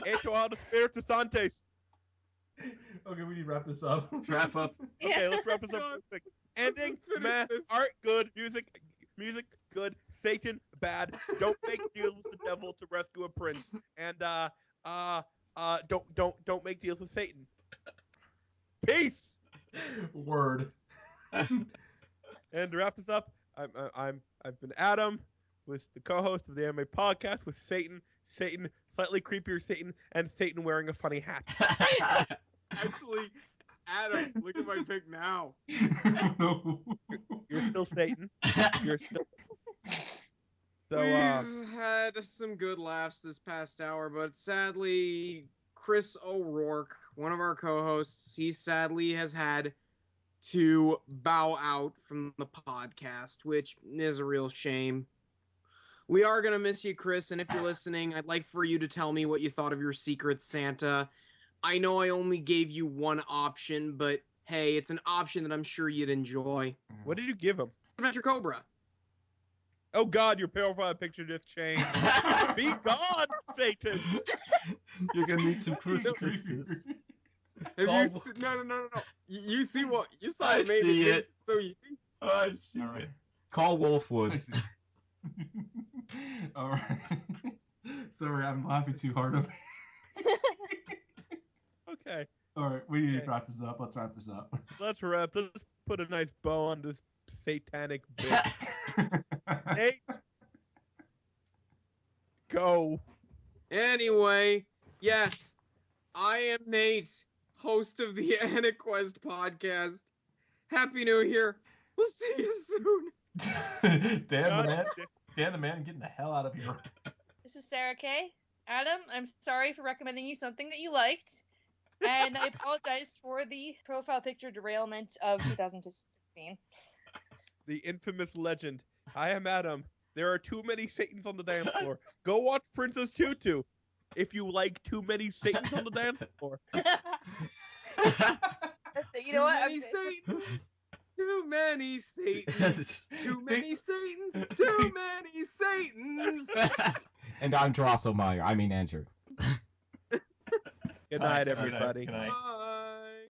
Hecho a los Espíritus Santos. Okay, we need to wrap this up. Wrap up. Okay, let's wrap this up real quick. Ending, Let's finish meh. this. Art, good. Music, good. Satan, bad. Don't make deals with the devil to rescue a prince. And don't make deals with Satan. Peace. Word. And to wrap this up, I've been Adam, was the co-host of the Anime Podcast with Satan, slightly creepier Satan, and Satan wearing a funny hat. Actually, Adam, look at my pic now. You're still Satan. You're still. So We've had some good laughs this past hour, but sadly, Chris O'Rourke, one of our co-hosts, he sadly has had to bow out from the podcast, which is a real shame. We are going to miss you, Chris, and if you're listening, I'd like for you to tell me what you thought of your Secret Santa. I know I only gave you one option, but hey, it's an option that I'm sure you'd enjoy. what did you give him? Adventure Cobra. Oh God, your profile picture just changed. Be gone, Satan. You're gonna need some crucifixes. Have Oh. you no. You see what you saw? I It made see it. So you I see. All right. Call Wolfwood. All right. Sorry, I'm laughing too hard over Okay, All right, we need to Okay. wrap this up. Let's wrap this up. let's put a nice bow on this satanic bit. Nate, go. Anyway, yes, I am Nate, host of the AniQuest podcast. Happy New Year. We'll see you soon. Dan the man, getting the hell out of here. This is Sarah Kay. Adam, I'm sorry for recommending you something that you liked. And I apologize for the profile picture derailment of 2016. The infamous legend. I am Adam. There are too many Satans on the dance floor. Go watch Princess Tutu. If you like too many Satans on the dance floor. You know what? Too many Satans. Too many Satans. Too many Satans. Too many Satans. And I'm Drosselmeyer. I mean Andrew. Good night, everybody. Good night. Bye.